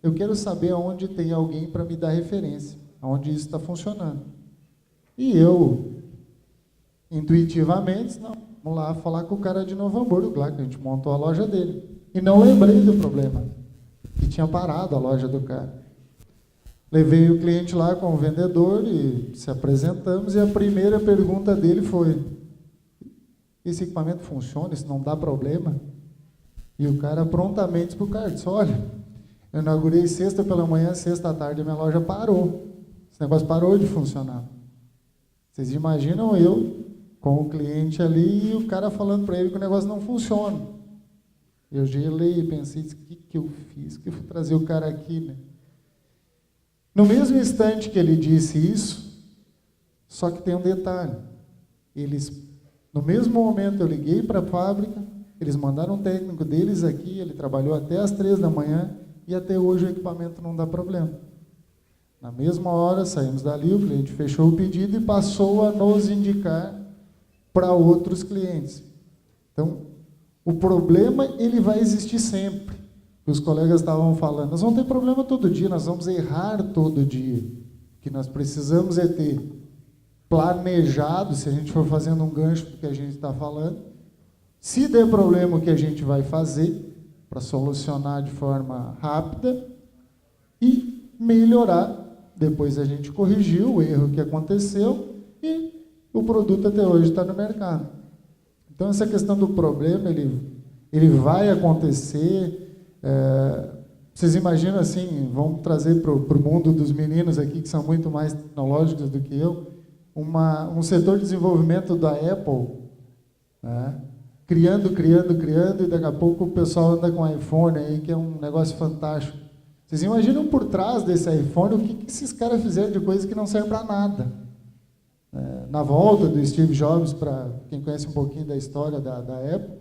eu quero saber onde tem alguém para me dar referência, onde isso está funcionando. E eu, intuitivamente, não, vamos lá falar com o cara de Novo Hamburgo, lá que a gente montou a loja dele. E não lembrei do problema, que tinha parado a loja do cara. Levei o cliente lá com o vendedor e se apresentamos, e a primeira pergunta dele foi: esse equipamento funciona, isso não dá problema? E o cara prontamente disse para o cara, disse: olha, eu inaugurei sexta pela manhã, sexta à tarde a minha loja parou. Esse negócio parou de funcionar. Vocês imaginam eu com o cliente ali e o cara falando para ele que o negócio não funciona. Eu gelei e pensei: o que eu fiz? Que eu fui trazer o cara aqui, né? No mesmo instante que ele disse isso, só que tem um detalhe. No mesmo momento eu liguei para a fábrica, eles mandaram um técnico deles aqui, ele trabalhou até as 3 da manhã e até hoje o equipamento não dá problema. Na mesma hora, saímos dali, o cliente fechou o pedido e passou a nos indicar para outros clientes. Então, o problema ele vai existir sempre. Os colegas estavam falando, nós vamos ter problema todo dia, nós vamos errar todo dia. O que nós precisamos é ter planejado, se a gente for fazendo um gancho do que a gente está falando, se der problema, o que a gente vai fazer para solucionar de forma rápida e melhorar. Depois a gente corrigiu o erro que aconteceu e o produto até hoje está no mercado. Então, essa questão do problema, ele vai acontecer. Vocês imaginam assim, vamos trazer para o mundo dos meninos aqui, que são muito mais tecnológicos do que eu, um setor de desenvolvimento da Apple, né? Criando, e daqui a pouco o pessoal anda com iPhone aí, que é um negócio fantástico. Vocês imaginam por trás desse iPhone o que esses caras fizeram de coisa que não serve para nada? Na volta do Steve Jobs, para quem conhece um pouquinho da história da Apple,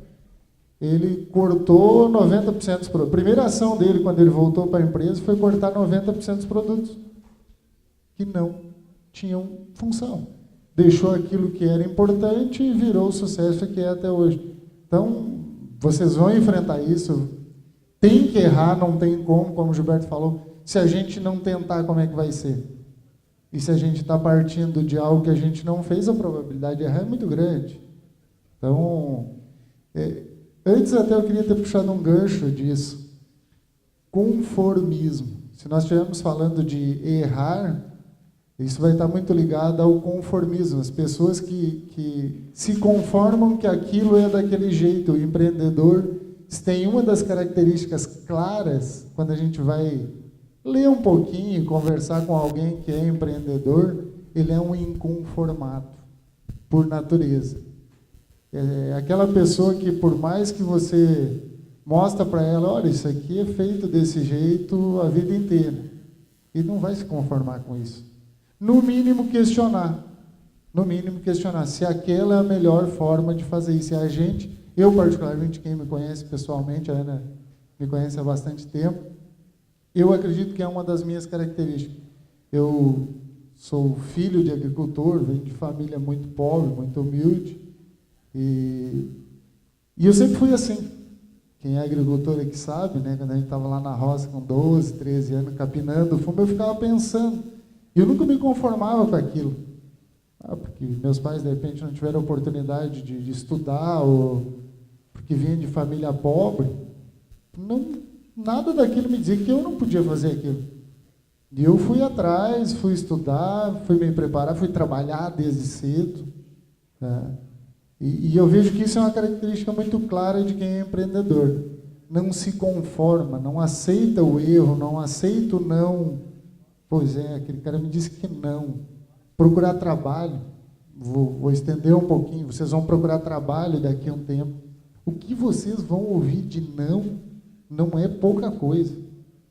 ele cortou 90% dos produtos. A primeira ação dele, quando ele voltou para a empresa, foi cortar 90% dos produtos que não tinham função. Deixou aquilo que era importante e virou o sucesso que é até hoje. Então, vocês vão enfrentar isso. Tem que errar, não tem como o Gilberto falou. Se a gente não tentar, como é que vai ser? E se a gente está partindo de algo que a gente não fez, a probabilidade de errar é muito grande. Então, antes até eu queria ter puxado um gancho disso. Conformismo. Se nós estivermos falando de errar, isso vai estar muito ligado ao conformismo. As pessoas que se conformam que aquilo é daquele jeito. O empreendedor tem uma das características claras, quando a gente vai ler um pouquinho e conversar com alguém que é empreendedor, ele é um inconformado, por natureza. É aquela pessoa que, por mais que você mostra para ela, olha, isso aqui é feito desse jeito a vida inteira, ele não vai se conformar com isso. No mínimo questionar se aquela é a melhor forma de fazer isso. Eu particularmente, quem me conhece pessoalmente, a Ana me conhece há bastante tempo, eu acredito que é uma das minhas características. Eu sou filho de agricultor, venho de família muito pobre, muito humilde, e eu sempre fui assim. Quem é agricultor aqui sabe, né? Quando a gente estava lá na roça com 12, 13 anos, capinando fumo, eu ficava pensando. E eu nunca me conformava com aquilo. Porque meus pais, de repente, não tiveram oportunidade de estudar, ou porque vinham de família pobre. Nada daquilo me dizia que eu não podia fazer aquilo. E eu fui atrás, fui estudar, fui me preparar, fui trabalhar desde cedo. Tá? E eu vejo que isso é uma característica muito clara de quem é empreendedor. Não se conforma, não aceita o erro, não aceita o não. Pois é, aquele cara me disse que não. Procurar trabalho, vou estender um pouquinho, vocês vão procurar trabalho daqui a um tempo. O que vocês vão ouvir de não é pouca coisa.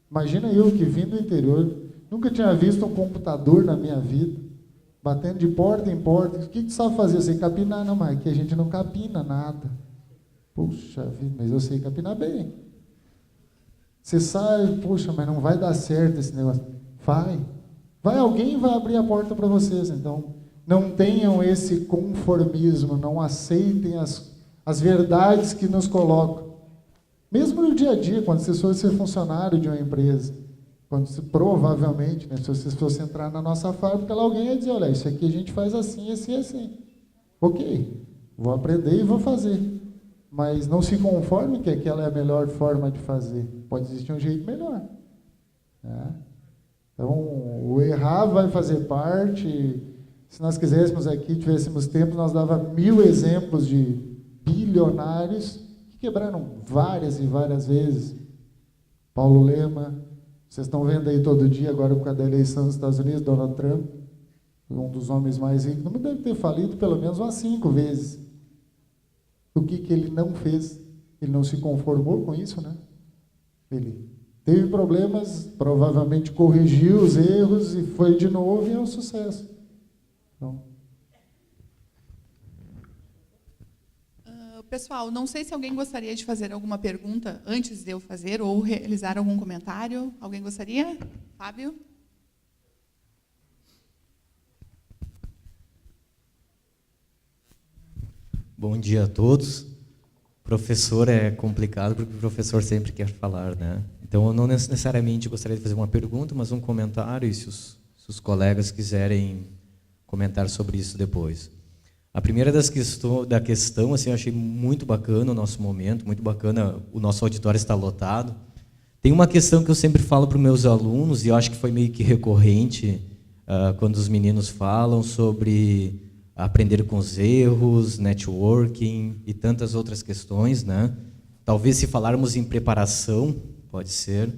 Imagina eu que vim do interior, nunca tinha visto um computador na minha vida, batendo de porta em porta. O que tu sabe fazer? Eu sei capinar. Não, mas aqui a gente não capina nada. Puxa vida, mas eu sei capinar bem. Você sabe, puxa, mas não vai dar certo esse negócio. Vai alguém vai abrir a porta para vocês. Então, não tenham esse conformismo, não aceitem as verdades que nos colocam. Mesmo no dia a dia, quando vocês forem ser funcionário de uma empresa, provavelmente, né, se vocês fossem entrar na nossa fábrica, lá alguém ia dizer, olha, isso aqui a gente faz assim, assim, assim. Ok, vou aprender e vou fazer. Mas não se conforme que aquela é a melhor forma de fazer. Pode existir um jeito melhor. Né? Então, o errar vai fazer parte. Se nós quiséssemos aqui, tivéssemos tempo, nós dava 1000 exemplos de bilionários que quebraram várias e várias vezes. Paulo Lema, vocês estão vendo aí todo dia, agora por causa da eleição dos Estados Unidos, Donald Trump, um dos homens mais ricos, não deve ter falido pelo menos umas 5 vezes. O que ele não fez? Ele não se conformou com isso, né? Ele teve problemas, provavelmente corrigiu os erros e foi de novo e é um sucesso. Então... Pessoal, não sei se alguém gostaria de fazer alguma pergunta antes de eu fazer ou realizar algum comentário. Alguém gostaria? Fábio? Bom dia a todos. Professor é complicado porque o professor sempre quer falar, né? Então, eu não necessariamente gostaria de fazer uma pergunta, mas um comentário, e se os colegas quiserem comentar sobre isso depois. A primeira da questão, assim, eu achei muito bacana o nosso momento, muito bacana, o nosso auditório está lotado. Tem uma questão que eu sempre falo para os meus alunos, e eu acho que foi meio que recorrente quando os meninos falam sobre aprender com os erros, networking e tantas outras questões, né? Talvez se falarmos em preparação, pode ser.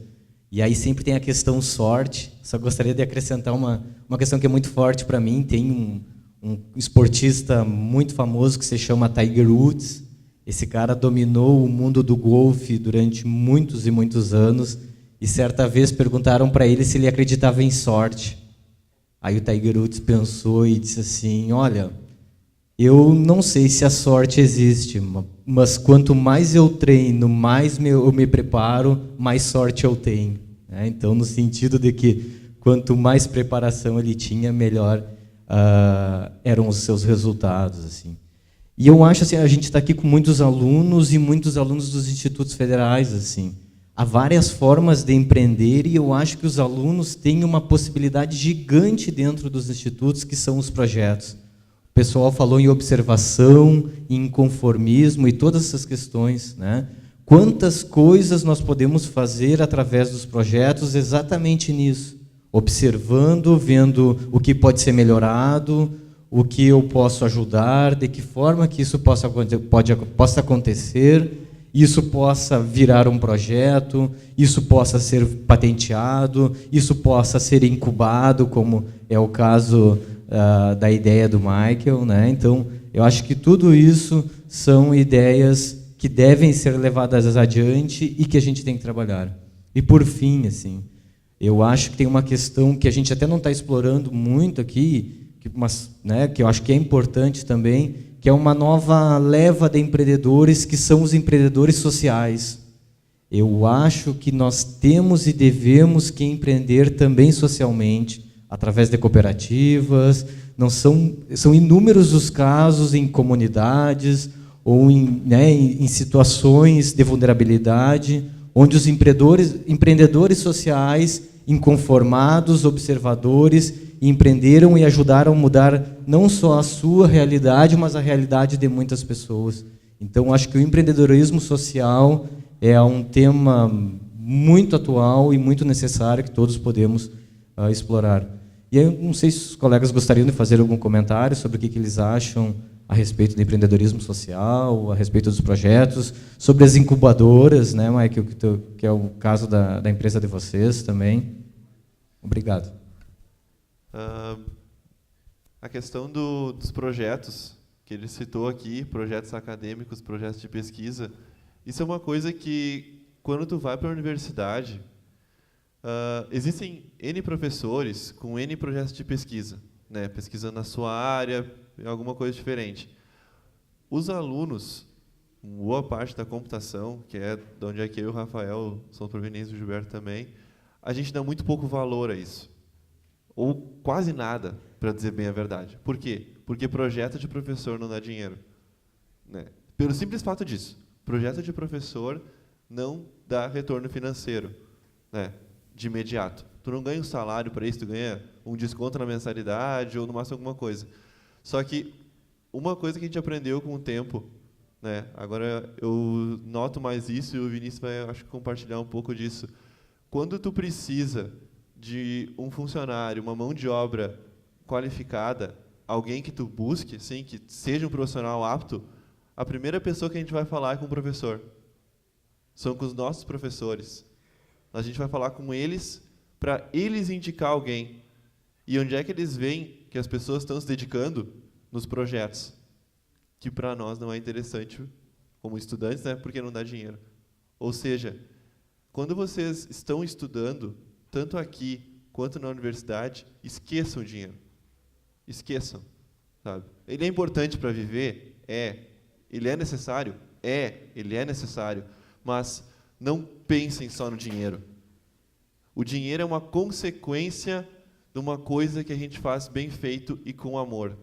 E aí sempre tem a questão sorte. Só gostaria de acrescentar uma questão que é muito forte para mim. Tem um esportista muito famoso que se chama Tiger Woods. Esse cara dominou o mundo do golfe durante muitos e muitos anos. E certa vez perguntaram para ele se ele acreditava em sorte. Aí o Tiger Woods pensou e disse assim, olha, eu não sei se a sorte existe, mas quanto mais eu treino, mais eu me preparo, mais sorte eu tenho. Então, no sentido de que quanto mais preparação ele tinha, melhor eram os seus resultados. Assim. E eu acho assim, a gente está aqui com muitos alunos e muitos alunos dos institutos federais. Assim. Há várias formas de empreender e eu acho que os alunos têm uma possibilidade gigante dentro dos institutos, que são os projetos. O pessoal falou em observação, em conformismo e todas essas questões, né? Quantas coisas nós podemos fazer através dos projetos exatamente nisso? Observando, vendo o que pode ser melhorado, o que eu posso ajudar, de que forma que isso possa acontecer, isso possa virar um projeto, isso possa ser patenteado, isso possa ser incubado, como é o caso da ideia do Michael, né? Então, eu acho que tudo isso são ideias que devem ser levadas adiante e que a gente tem que trabalhar. E, por fim, assim, eu acho que tem uma questão que a gente até não está explorando muito aqui, mas, né, que eu acho que é importante também, que é uma nova leva de empreendedores, que são os empreendedores sociais. Eu acho que nós temos e devemos que empreender também socialmente, através de cooperativas. Não são inúmeros os casos em comunidades ou em situações de vulnerabilidade, onde os empreendedores sociais, inconformados, observadores, empreenderam e ajudaram a mudar não só a sua realidade, mas a realidade de muitas pessoas. Então, acho que o empreendedorismo social é um tema muito atual e muito necessário que todos podemos explorar. E eu não sei se os colegas gostariam de fazer algum comentário sobre o que eles acham a respeito do empreendedorismo social, a respeito dos projetos, sobre as incubadoras, né, Michael, que é o caso da empresa de vocês também. Obrigado. A questão dos projetos que ele citou aqui, projetos acadêmicos, projetos de pesquisa, isso é uma coisa que, quando tu vai para a universidade, existem N professores com N projetos de pesquisa, né, pesquisando na sua área, alguma coisa diferente. Os alunos, boa parte da computação, que é de onde é que eu e o Rafael somos provenientes, do Gilberto também, a gente dá muito pouco valor a isso. Ou quase nada, para dizer bem a verdade. Por quê? Porque projeto de professor não dá dinheiro. Né? Pelo simples fato disso. Projeto de professor não dá retorno financeiro. Né? de imediato. Tu não ganha um salário para isso, tu ganha um desconto na mensalidade ou no máximo alguma coisa. Só que uma coisa que a gente aprendeu com o tempo, né? Agora eu noto mais isso e o Vinícius vai, acho, compartilhar um pouco disso. Quando tu precisa de um funcionário, uma mão de obra qualificada, alguém que tu busque, assim, que seja um profissional apto, a primeira pessoa que a gente vai falar é com o professor. São com os nossos professores. A gente vai falar com eles para eles indicar alguém. E onde é que eles veem que as pessoas estão se dedicando? Nos projetos. Que para nós não é interessante como estudantes, né? Porque não dá dinheiro. Ou seja, quando vocês estão estudando, tanto aqui quanto na universidade, esqueçam o dinheiro. Esqueçam, sabe? Ele é importante para viver? É. Ele é necessário? É. Ele é necessário. Mas não pensem só no dinheiro. O dinheiro é uma consequência de uma coisa que a gente faz bem feito e com amor.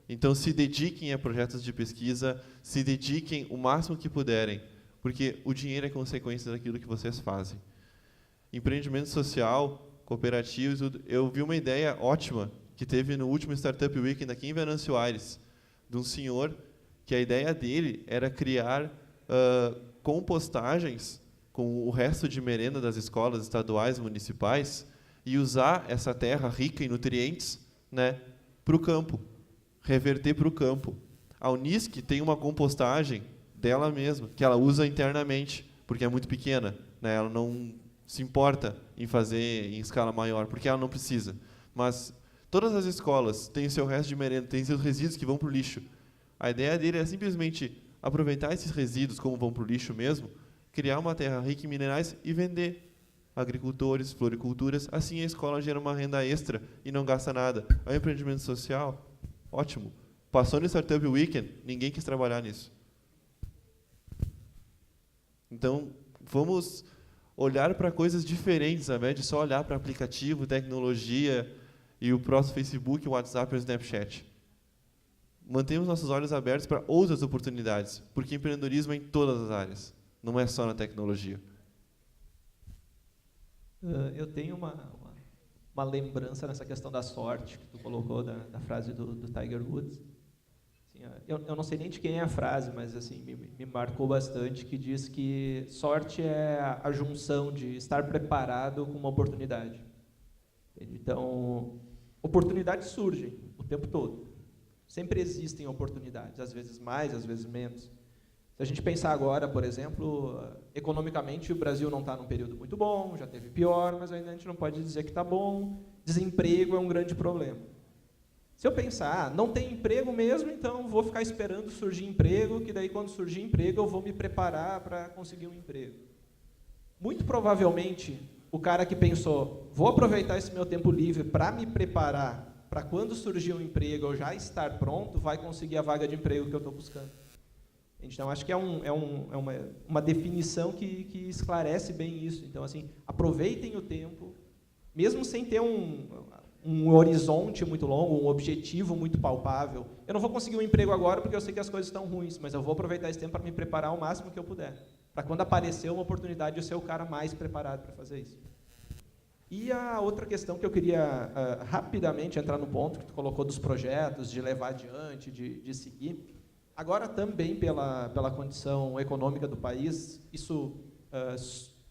Então, se dediquem a projetos de pesquisa, se dediquem o máximo que puderem, porque o dinheiro é consequência daquilo que vocês fazem. Empreendimento social, cooperativos, eu vi uma ideia ótima que teve no último Startup Weekend aqui em Venâncio Aires, de um senhor que a ideia dele era criar compostagens com o resto de merenda das escolas estaduais e municipais e usar essa terra rica em nutrientes, né, para o campo, reverter para o campo. A Unisc tem uma compostagem dela mesma, que ela usa internamente, porque é muito pequena, né, ela não se importa em fazer em escala maior, porque ela não precisa. Mas todas as escolas têm o seu resto de merenda, têm seus resíduos que vão para o lixo. A ideia dele é simplesmente aproveitar esses resíduos, como vão para o lixo mesmo, criar uma terra rica em minerais e vender. Agricultores, floriculturas, assim a escola gera uma renda extra e não gasta nada. É um empreendimento social, ótimo. Passou no Startup Weekend, ninguém quis trabalhar nisso. Então, vamos olhar para coisas diferentes, ao invés de só olhar para aplicativo, tecnologia e o próximo Facebook, o WhatsApp e o Snapchat. Mantenhamos nossos olhos abertos para outras oportunidades, porque empreendedorismo é em todas as áreas, não é só na tecnologia. Eu tenho uma lembrança nessa questão da sorte, que tu colocou, da frase do Tiger Woods. Assim, eu não sei nem de quem é a frase, mas assim, me marcou bastante, que diz que sorte é a junção de estar preparado com uma oportunidade. Então, oportunidades surgem o tempo todo. Sempre existem oportunidades, às vezes mais, às vezes menos. Se a gente pensar agora, por exemplo, economicamente o Brasil não está num período muito bom, já teve pior, mas ainda a gente não pode dizer que está bom. Desemprego é um grande problema. Se eu pensar, não tem emprego mesmo, então vou ficar esperando surgir emprego, que daí quando surgir emprego eu vou me preparar para conseguir um emprego. Muito provavelmente, o cara que pensou, vou aproveitar esse meu tempo livre para me preparar para quando surgir um emprego eu já estar pronto, vai conseguir a vaga de emprego que eu estou buscando. Então, acho que é uma definição que esclarece bem isso. Então, assim, aproveitem o tempo, mesmo sem ter um horizonte muito longo, um objetivo muito palpável. Eu não vou conseguir um emprego agora porque eu sei que as coisas estão ruins, mas eu vou aproveitar esse tempo para me preparar o máximo que eu puder, para quando aparecer uma oportunidade eu ser o cara mais preparado para fazer isso. E a outra questão que eu queria rapidamente entrar no ponto que tu colocou dos projetos, de levar adiante, de seguir. Agora também pela condição econômica do país, isso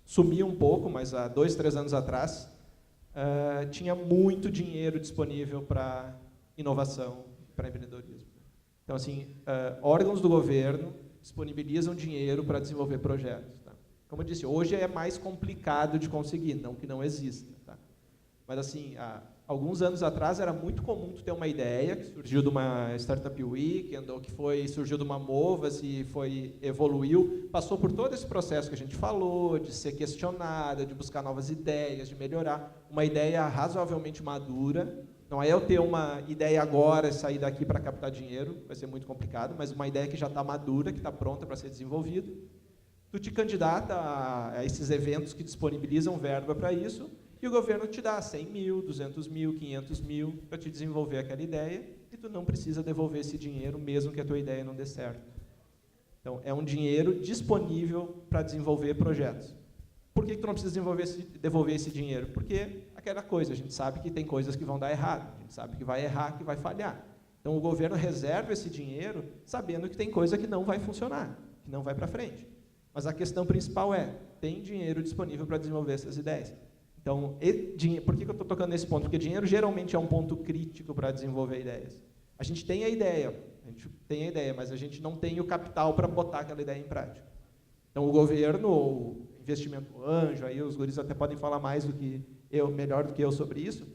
sumiu um pouco, mas há 2, 3 anos atrás, tinha muito dinheiro disponível para inovação, para empreendedorismo. Então, assim, órgãos do governo disponibilizam dinheiro para desenvolver projetos. Tá? Como eu disse, hoje é mais complicado de conseguir, não que não exista. Tá? Mas, assim, alguns anos atrás era muito comum tu ter uma ideia que surgiu de uma Startup Weekend ou que surgiu de uma Movas e evoluiu, passou por todo esse processo que a gente falou, de ser questionada, de buscar novas ideias, de melhorar. Uma ideia razoavelmente madura. Não é eu ter uma ideia agora e sair daqui para captar dinheiro, vai ser muito complicado, mas uma ideia que já está madura, que está pronta para ser desenvolvida. Tu te candidata a esses eventos que disponibilizam verba para isso, e o governo te dá 100 mil, 200 mil, 500 mil para te desenvolver aquela ideia e tu não precisa devolver esse dinheiro mesmo que a tua ideia não dê certo. Então, é um dinheiro disponível para desenvolver projetos. Por que tu não precisa devolver esse dinheiro? Porque aquela coisa, a gente sabe que tem coisas que vão dar errado, a gente sabe que vai errar, que vai falhar. Então, o governo reserva esse dinheiro sabendo que tem coisa que não vai funcionar, que não vai para frente. Mas a questão principal é, tem dinheiro disponível para desenvolver essas ideias. Então, por que eu estou tocando nesse ponto? Porque dinheiro geralmente é um ponto crítico para desenvolver ideias. A gente tem a ideia, mas a gente não tem o capital para botar aquela ideia em prática. Então, o governo, ou investimento anjo, aí os guris até podem falar mais do que eu, melhor do que eu sobre isso,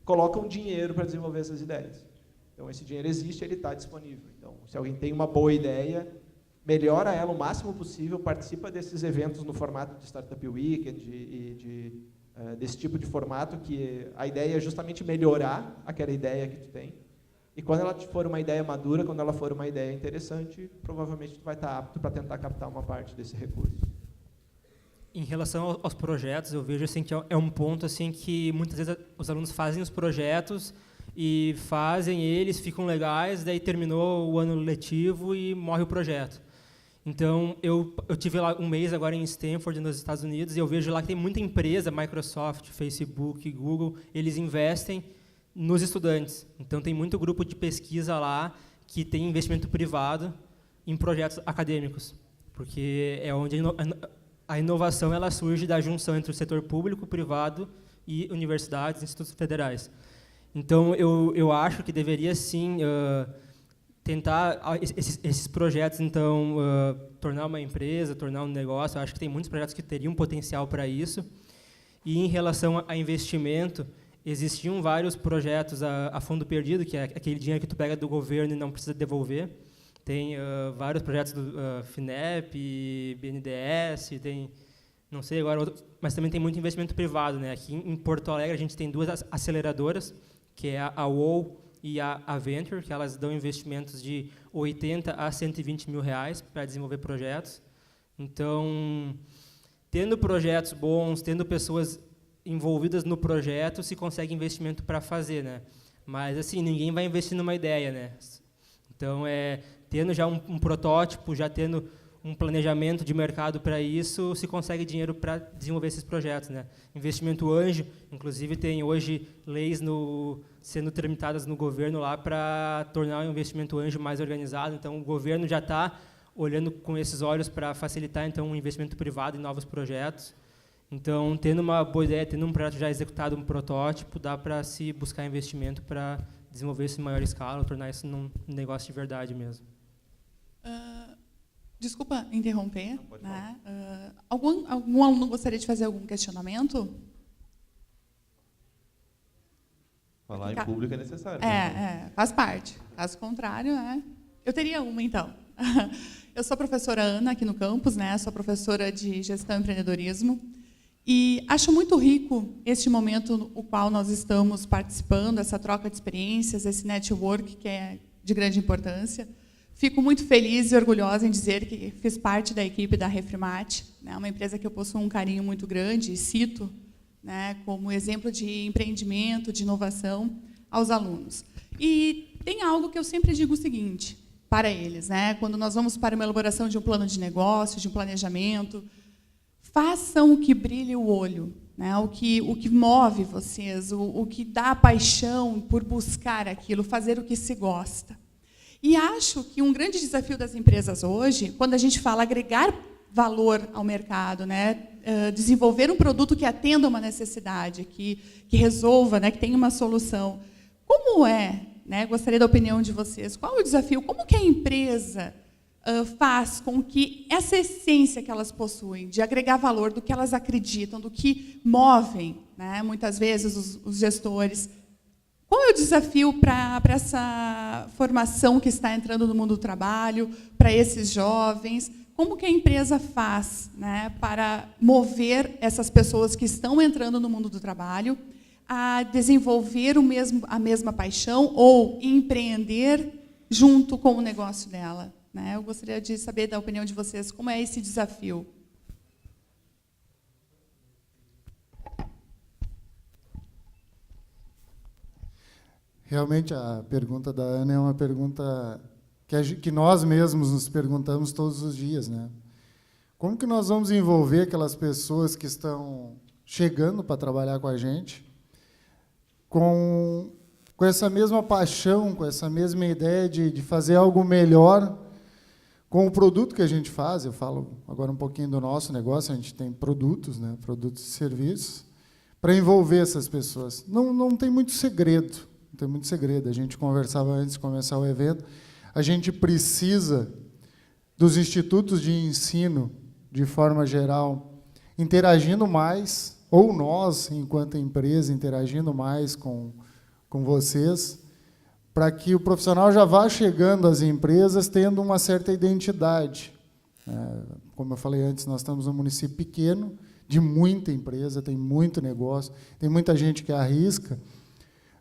colocam dinheiro para desenvolver essas ideias. Então, esse dinheiro existe, ele está disponível. Então, se alguém tem uma boa ideia, melhora ela o máximo possível, participa desses eventos no formato de Startup Weekend e desse tipo de formato, que a ideia é justamente melhorar aquela ideia que tu tem. E quando ela for uma ideia madura, quando ela for uma ideia interessante, provavelmente tu vai estar apto para tentar captar uma parte desse recurso. Em relação aos projetos, eu vejo assim que é um ponto assim que muitas vezes os alunos fazem os projetos e fazem eles, ficam legais, daí terminou o ano letivo e morre o projeto. Então, eu tive lá um mês agora em Stanford, nos Estados Unidos, e eu vejo lá que tem muita empresa, Microsoft, Facebook, Google, eles investem nos estudantes. Então, tem muito grupo de pesquisa lá que tem investimento privado em projetos acadêmicos, porque é onde a inovação ela surge da junção entre o setor público, privado e universidades, institutos federais. Então, eu acho que deveria, sim, tentar esses projetos, então, tornar uma empresa, tornar um negócio. Eu acho que tem muitos projetos que teriam potencial para isso. E, em relação a investimento, existiam vários projetos a fundo perdido, que é aquele dinheiro que tu pega do governo e não precisa devolver. Tem vários projetos do FINEP, BNDES, tem, não sei agora, mas também tem muito investimento privado, né? Aqui em Porto Alegre, a gente tem duas aceleradoras, que é a UOL e a Venture, que elas dão investimentos de 80 a 120 mil reais para desenvolver projetos. Então, tendo projetos bons, tendo pessoas envolvidas no projeto, se consegue investimento para fazer, né? Mas, assim, ninguém vai investir numa ideia, né? Então, tendo já um protótipo, já tendo um planejamento de mercado para isso, se consegue dinheiro para desenvolver esses projetos, né? Investimento anjo, inclusive tem hoje leis sendo tramitadas no governo lá para tornar o investimento anjo mais organizado. Então, o governo já está olhando com esses olhos para facilitar então um investimento privado em novos projetos. Então, tendo uma boa ideia, tendo um projeto já executado, um protótipo, dá para se buscar investimento para desenvolver isso em maior escala, tornar isso num negócio de verdade mesmo. Desculpa interromper. Né? Algum aluno gostaria de fazer algum questionamento? Falar em público é necessário. Faz parte. Caso contrário, eu teria uma, então. Eu sou a professora Ana, aqui no campus, né? Sou professora de Gestão e Empreendedorismo. E acho muito rico este momento no qual nós estamos participando, essa troca de experiências, esse network que é de grande importância. Fico muito feliz e orgulhosa em dizer que fiz parte da equipe da Refrimat, né, uma empresa que eu possuo um carinho muito grande e cito, né, como exemplo de empreendimento, de inovação aos alunos. E tem algo que eu sempre digo o seguinte para eles, né, quando nós vamos para uma elaboração de um plano de negócio, de um planejamento, façam o que brilhe o olho, né, o que move vocês, o que dá paixão por buscar aquilo, fazer o que se gosta. E acho que um grande desafio das empresas hoje, quando a gente fala agregar valor ao mercado, né, desenvolver um produto que atenda uma necessidade, que resolva, né, que tenha uma solução. Como né, gostaria da opinião de vocês, qual é o desafio? Como que a empresa faz com que essa essência que elas possuem, de agregar valor, do que elas acreditam, do que movem, né, muitas vezes os gestores, qual é o desafio para essa formação que está entrando no mundo do trabalho, para esses jovens? Como que a empresa faz, né, para mover essas pessoas que estão entrando no mundo do trabalho a desenvolver a mesma paixão ou empreender junto com o negócio dela? Né? Eu gostaria de saber da opinião de vocês, como é esse desafio? Realmente, a pergunta da Ana é uma pergunta que nós mesmos nos perguntamos todos os dias, né? Como que nós vamos envolver aquelas pessoas que estão chegando para trabalhar com a gente com essa mesma paixão, com essa mesma ideia de fazer algo melhor com o produto que a gente faz? Eu falo agora um pouquinho do nosso negócio, a gente tem produtos, né, produtos e serviços, para envolver essas pessoas. Não tem muito segredo, não tem muito segredo. A gente conversava antes de começar o evento, a gente precisa dos institutos de ensino, de forma geral, interagindo mais, ou nós, enquanto empresa, interagindo mais com vocês, para que o profissional já vá chegando às empresas tendo uma certa identidade. Como eu falei antes, nós estamos num município pequeno, de muita empresa, tem muito negócio, tem muita gente que arrisca.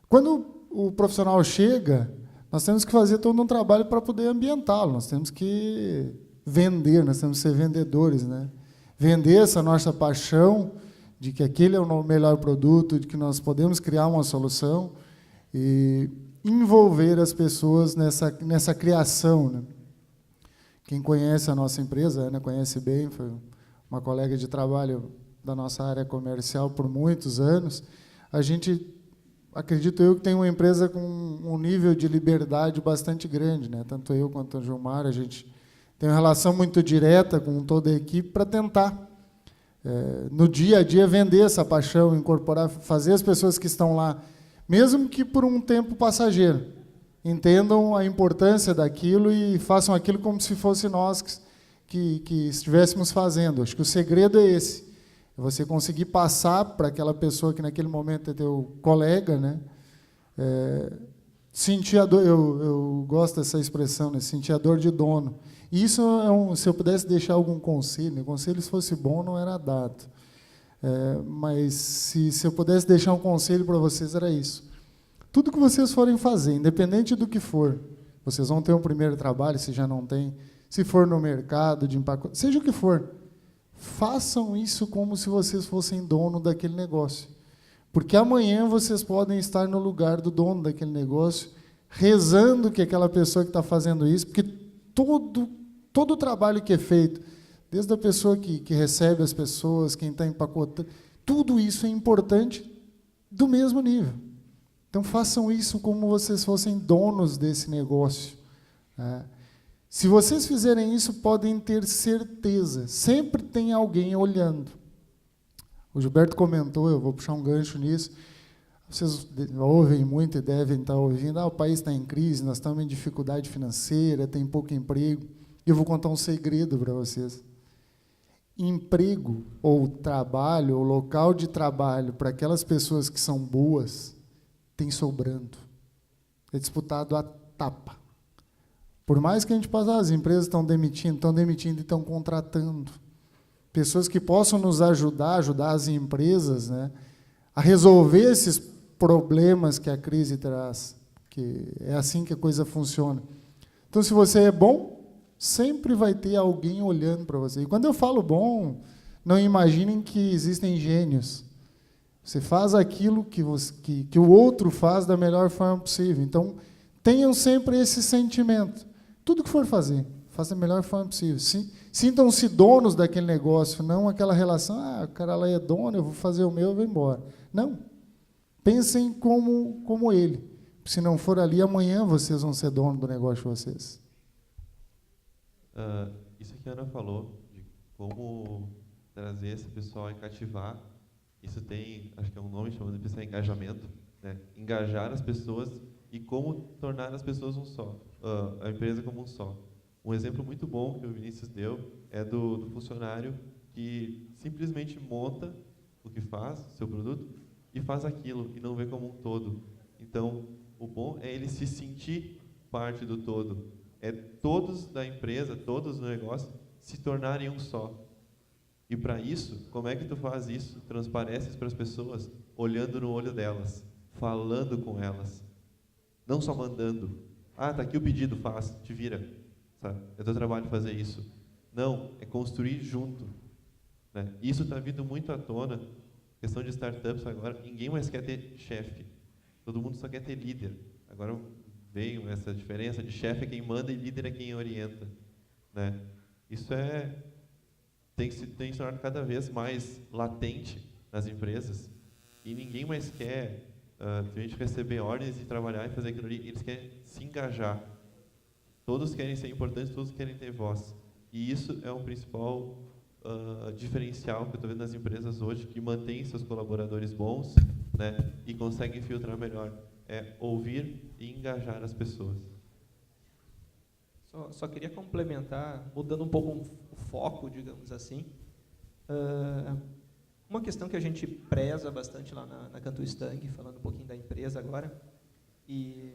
Quando o profissional chega, nós temos que fazer todo um trabalho para poder ambientá-lo, nós temos que vender, nós temos que ser vendedores, né? Vender essa nossa paixão de que aquele é o melhor produto, de que nós podemos criar uma solução e envolver as pessoas nessa criação, né? Quem conhece a nossa empresa, a Ana conhece bem, foi uma colega de trabalho da nossa área comercial por muitos anos. A gente, acredito eu, que tem uma empresa com um nível de liberdade bastante grande, né? Tanto eu quanto o Gilmar, a gente tem uma relação muito direta com toda a equipe para tentar, no dia a dia, vender essa paixão, incorporar, fazer as pessoas que estão lá, mesmo que por um tempo passageiro, entendam a importância daquilo e façam aquilo como se fosse nós que estivéssemos fazendo. Acho que o segredo é esse, é você conseguir passar para aquela pessoa que naquele momento é teu colega, né? Sentir a dor, eu gosto dessa expressão, né? Sentir a dor de dono. E isso, se eu pudesse deixar algum conselho, conselho se fosse bom não era dado, mas se eu pudesse deixar um conselho para vocês, era isso. Tudo que vocês forem fazer, independente do que for, vocês vão ter um primeiro trabalho, se já não tem, se for no mercado, de empacote, seja o que for, façam isso como se vocês fossem dono daquele negócio. Porque amanhã vocês podem estar no lugar do dono daquele negócio, rezando que aquela pessoa que está fazendo isso, porque todo o trabalho que é feito, desde a pessoa que recebe as pessoas, quem está empacotando, tudo isso é importante do mesmo nível. Então, façam isso como vocês fossem donos desse negócio. Se vocês fizerem isso, podem ter certeza, sempre tem alguém olhando. O Gilberto comentou, eu vou puxar um gancho nisso, vocês ouvem muito e devem estar ouvindo, o país está em crise, nós estamos em dificuldade financeira, tem pouco emprego. E eu vou contar um segredo para vocês. Emprego, ou trabalho, ou local de trabalho, para aquelas pessoas que são boas, tem sobrando. É disputado a tapa. Por mais que a gente possa, as empresas estão demitindo e estão contratando. Pessoas que possam nos ajudar as empresas, né, a resolver esses problemas que a crise traz, que é assim que a coisa funciona. Então, se você é bom, sempre vai ter alguém olhando para você. E quando eu falo bom, não imaginem que existem gênios. Você faz aquilo que o outro faz da melhor forma possível. Então, tenham sempre esse sentimento. Tudo que for fazer, faça da melhor forma possível. Sintam-se donos daquele negócio, não aquela relação, o cara lá é dono, eu vou fazer o meu, eu vou embora. Não. Pensem como ele. Se não for ali, amanhã vocês vão ser dono do negócio de vocês. Isso que a Ana falou, de como trazer esse pessoal e cativar, isso tem, acho que é um nome chamado de engajamento, né? Engajar as pessoas e como tornar as pessoas um só, a empresa como um só. Um exemplo muito bom que o Vinícius deu é do funcionário que simplesmente monta o que faz, seu produto, e faz aquilo, e não vê como um todo. Então, o bom é ele se sentir parte do todo. É todos da empresa, todos do negócio, se tornarem um só. E para isso, como é que tu faz isso? Transpareces para as pessoas, olhando no olho delas, falando com elas. Não só mandando. Tá aqui o pedido, faz, te vira. Sabe? É teu trabalho fazer isso. Não, é construir junto. Né? Isso está vindo muito à tona. Questão de startups agora, ninguém mais quer ter chefe. Todo mundo só quer ter líder. Agora veio essa diferença de chefe é quem manda e líder é quem orienta. Né? Isso é tem se tornado cada vez mais latente nas empresas e ninguém mais quer simplesmente receber ordens e trabalhar e fazer aquilo ali, eles querem se engajar. Todos querem ser importantes, todos querem ter voz. E isso é um principal diferencial que eu estou vendo nas empresas hoje, que mantém seus colaboradores bons, né, e conseguem filtrar melhor. É ouvir e engajar as pessoas. Só queria complementar, mudando um pouco o foco, digamos assim. Uma questão que a gente preza bastante lá na Cantu Stang, falando um pouquinho da empresa agora, e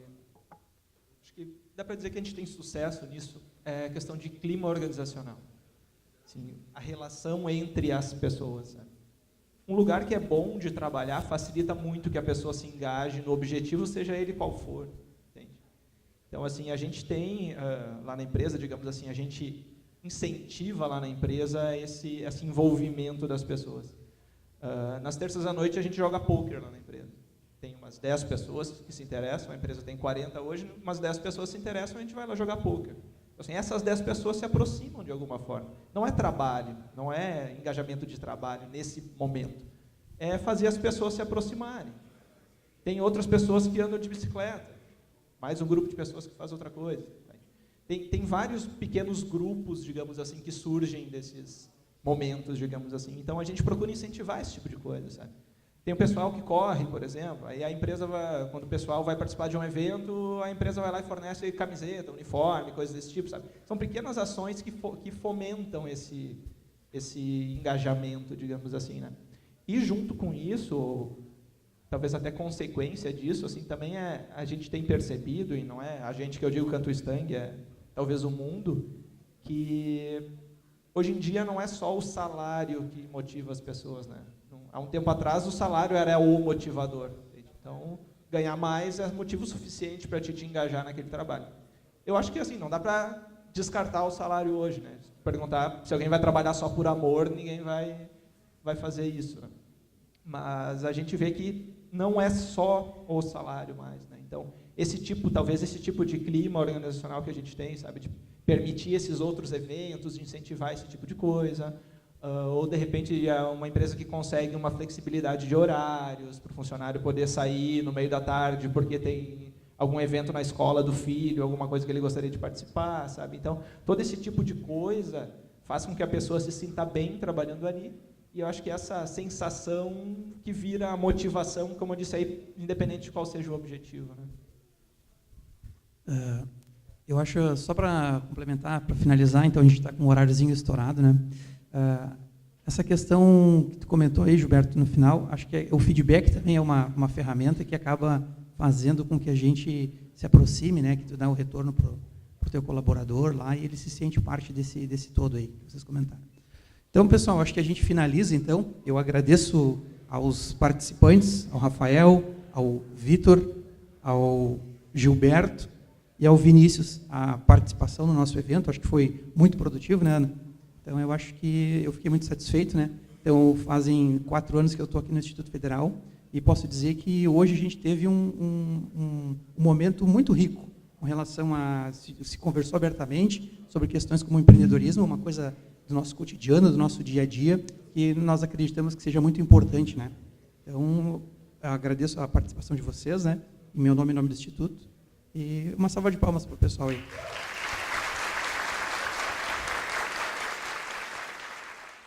acho que dá para dizer que a gente tem sucesso nisso, é a questão de clima organizacional. Assim, a relação entre as pessoas. Né? Um lugar que é bom de trabalhar facilita muito que a pessoa se engaje no objetivo, seja ele qual for. Entende? Então, assim, a gente tem, lá na empresa, digamos assim, a gente incentiva lá na empresa esse envolvimento das pessoas. Nas terças à noite, a gente joga pôquer lá na empresa. Tem umas 10 pessoas que se interessam, a empresa tem 40 hoje, umas 10 pessoas se interessam, a gente vai lá jogar pôquer. Assim, essas 10 pessoas se aproximam de alguma forma. Não é trabalho, não é engajamento de trabalho nesse momento. É fazer as pessoas se aproximarem. Tem outras pessoas que andam de bicicleta, mais um grupo de pessoas que faz outra coisa. Tem vários pequenos grupos, digamos assim, que surgem desses momentos, digamos assim. Então, a gente procura incentivar esse tipo de coisa, sabe? Tem o pessoal que corre, por exemplo, aí a empresa, quando o pessoal vai participar de um evento, a empresa vai lá e fornece camiseta, uniforme, coisas desse tipo, sabe? São pequenas ações que fomentam esse engajamento, digamos assim, né? E junto com isso, talvez até consequência disso, assim, também a gente tem percebido, e não é a gente que eu digo Cantu Stang, é talvez o mundo, que hoje em dia não é só o salário que motiva as pessoas, né? Há um tempo atrás, o salário era o motivador. Então, ganhar mais é motivo suficiente para te engajar naquele trabalho. Eu acho que assim, não dá para descartar o salário hoje. Né? Se perguntar se alguém vai trabalhar só por amor, ninguém vai fazer isso. Né? Mas a gente vê que não é só o salário mais. Né? Então, talvez esse tipo de clima organizacional que a gente tem, sabe, de permitir esses outros eventos, de incentivar esse tipo de coisa, ou, de repente, é uma empresa que consegue uma flexibilidade de horários para o funcionário poder sair no meio da tarde porque tem algum evento na escola do filho, alguma coisa que ele gostaria de participar, sabe? Então, todo esse tipo de coisa faz com que a pessoa se sinta bem trabalhando ali, e eu acho que essa sensação que vira a motivação, como eu disse aí, independente de qual seja o objetivo. Né? Eu acho, só para complementar, para finalizar, então a gente está com um horáriozinho estourado, né? Essa questão que tu comentou aí, Gilberto, no final, acho que o feedback também é uma ferramenta que acaba fazendo com que a gente se aproxime, né, que tu dá o retorno para o teu colaborador lá e ele se sente parte desse todo aí que vocês comentaram. Então, pessoal, acho que a gente finaliza, então. Eu agradeço aos participantes, ao Rafael, ao Vitor, ao Gilberto e ao Vinícius, a participação no nosso evento. Acho que foi muito produtivo, né, Ana? Então, eu acho que eu fiquei muito satisfeito, né? Então, fazem 4 anos que eu estou aqui no Instituto Federal e posso dizer que hoje a gente teve um momento muito rico com relação a... Se conversou abertamente sobre questões como empreendedorismo, uma coisa do nosso cotidiano, do nosso dia a dia, que nós acreditamos que seja muito importante, né? Então, eu agradeço a participação de vocês, né? Em meu nome e em nome do Instituto. E uma salva de palmas para o pessoal aí.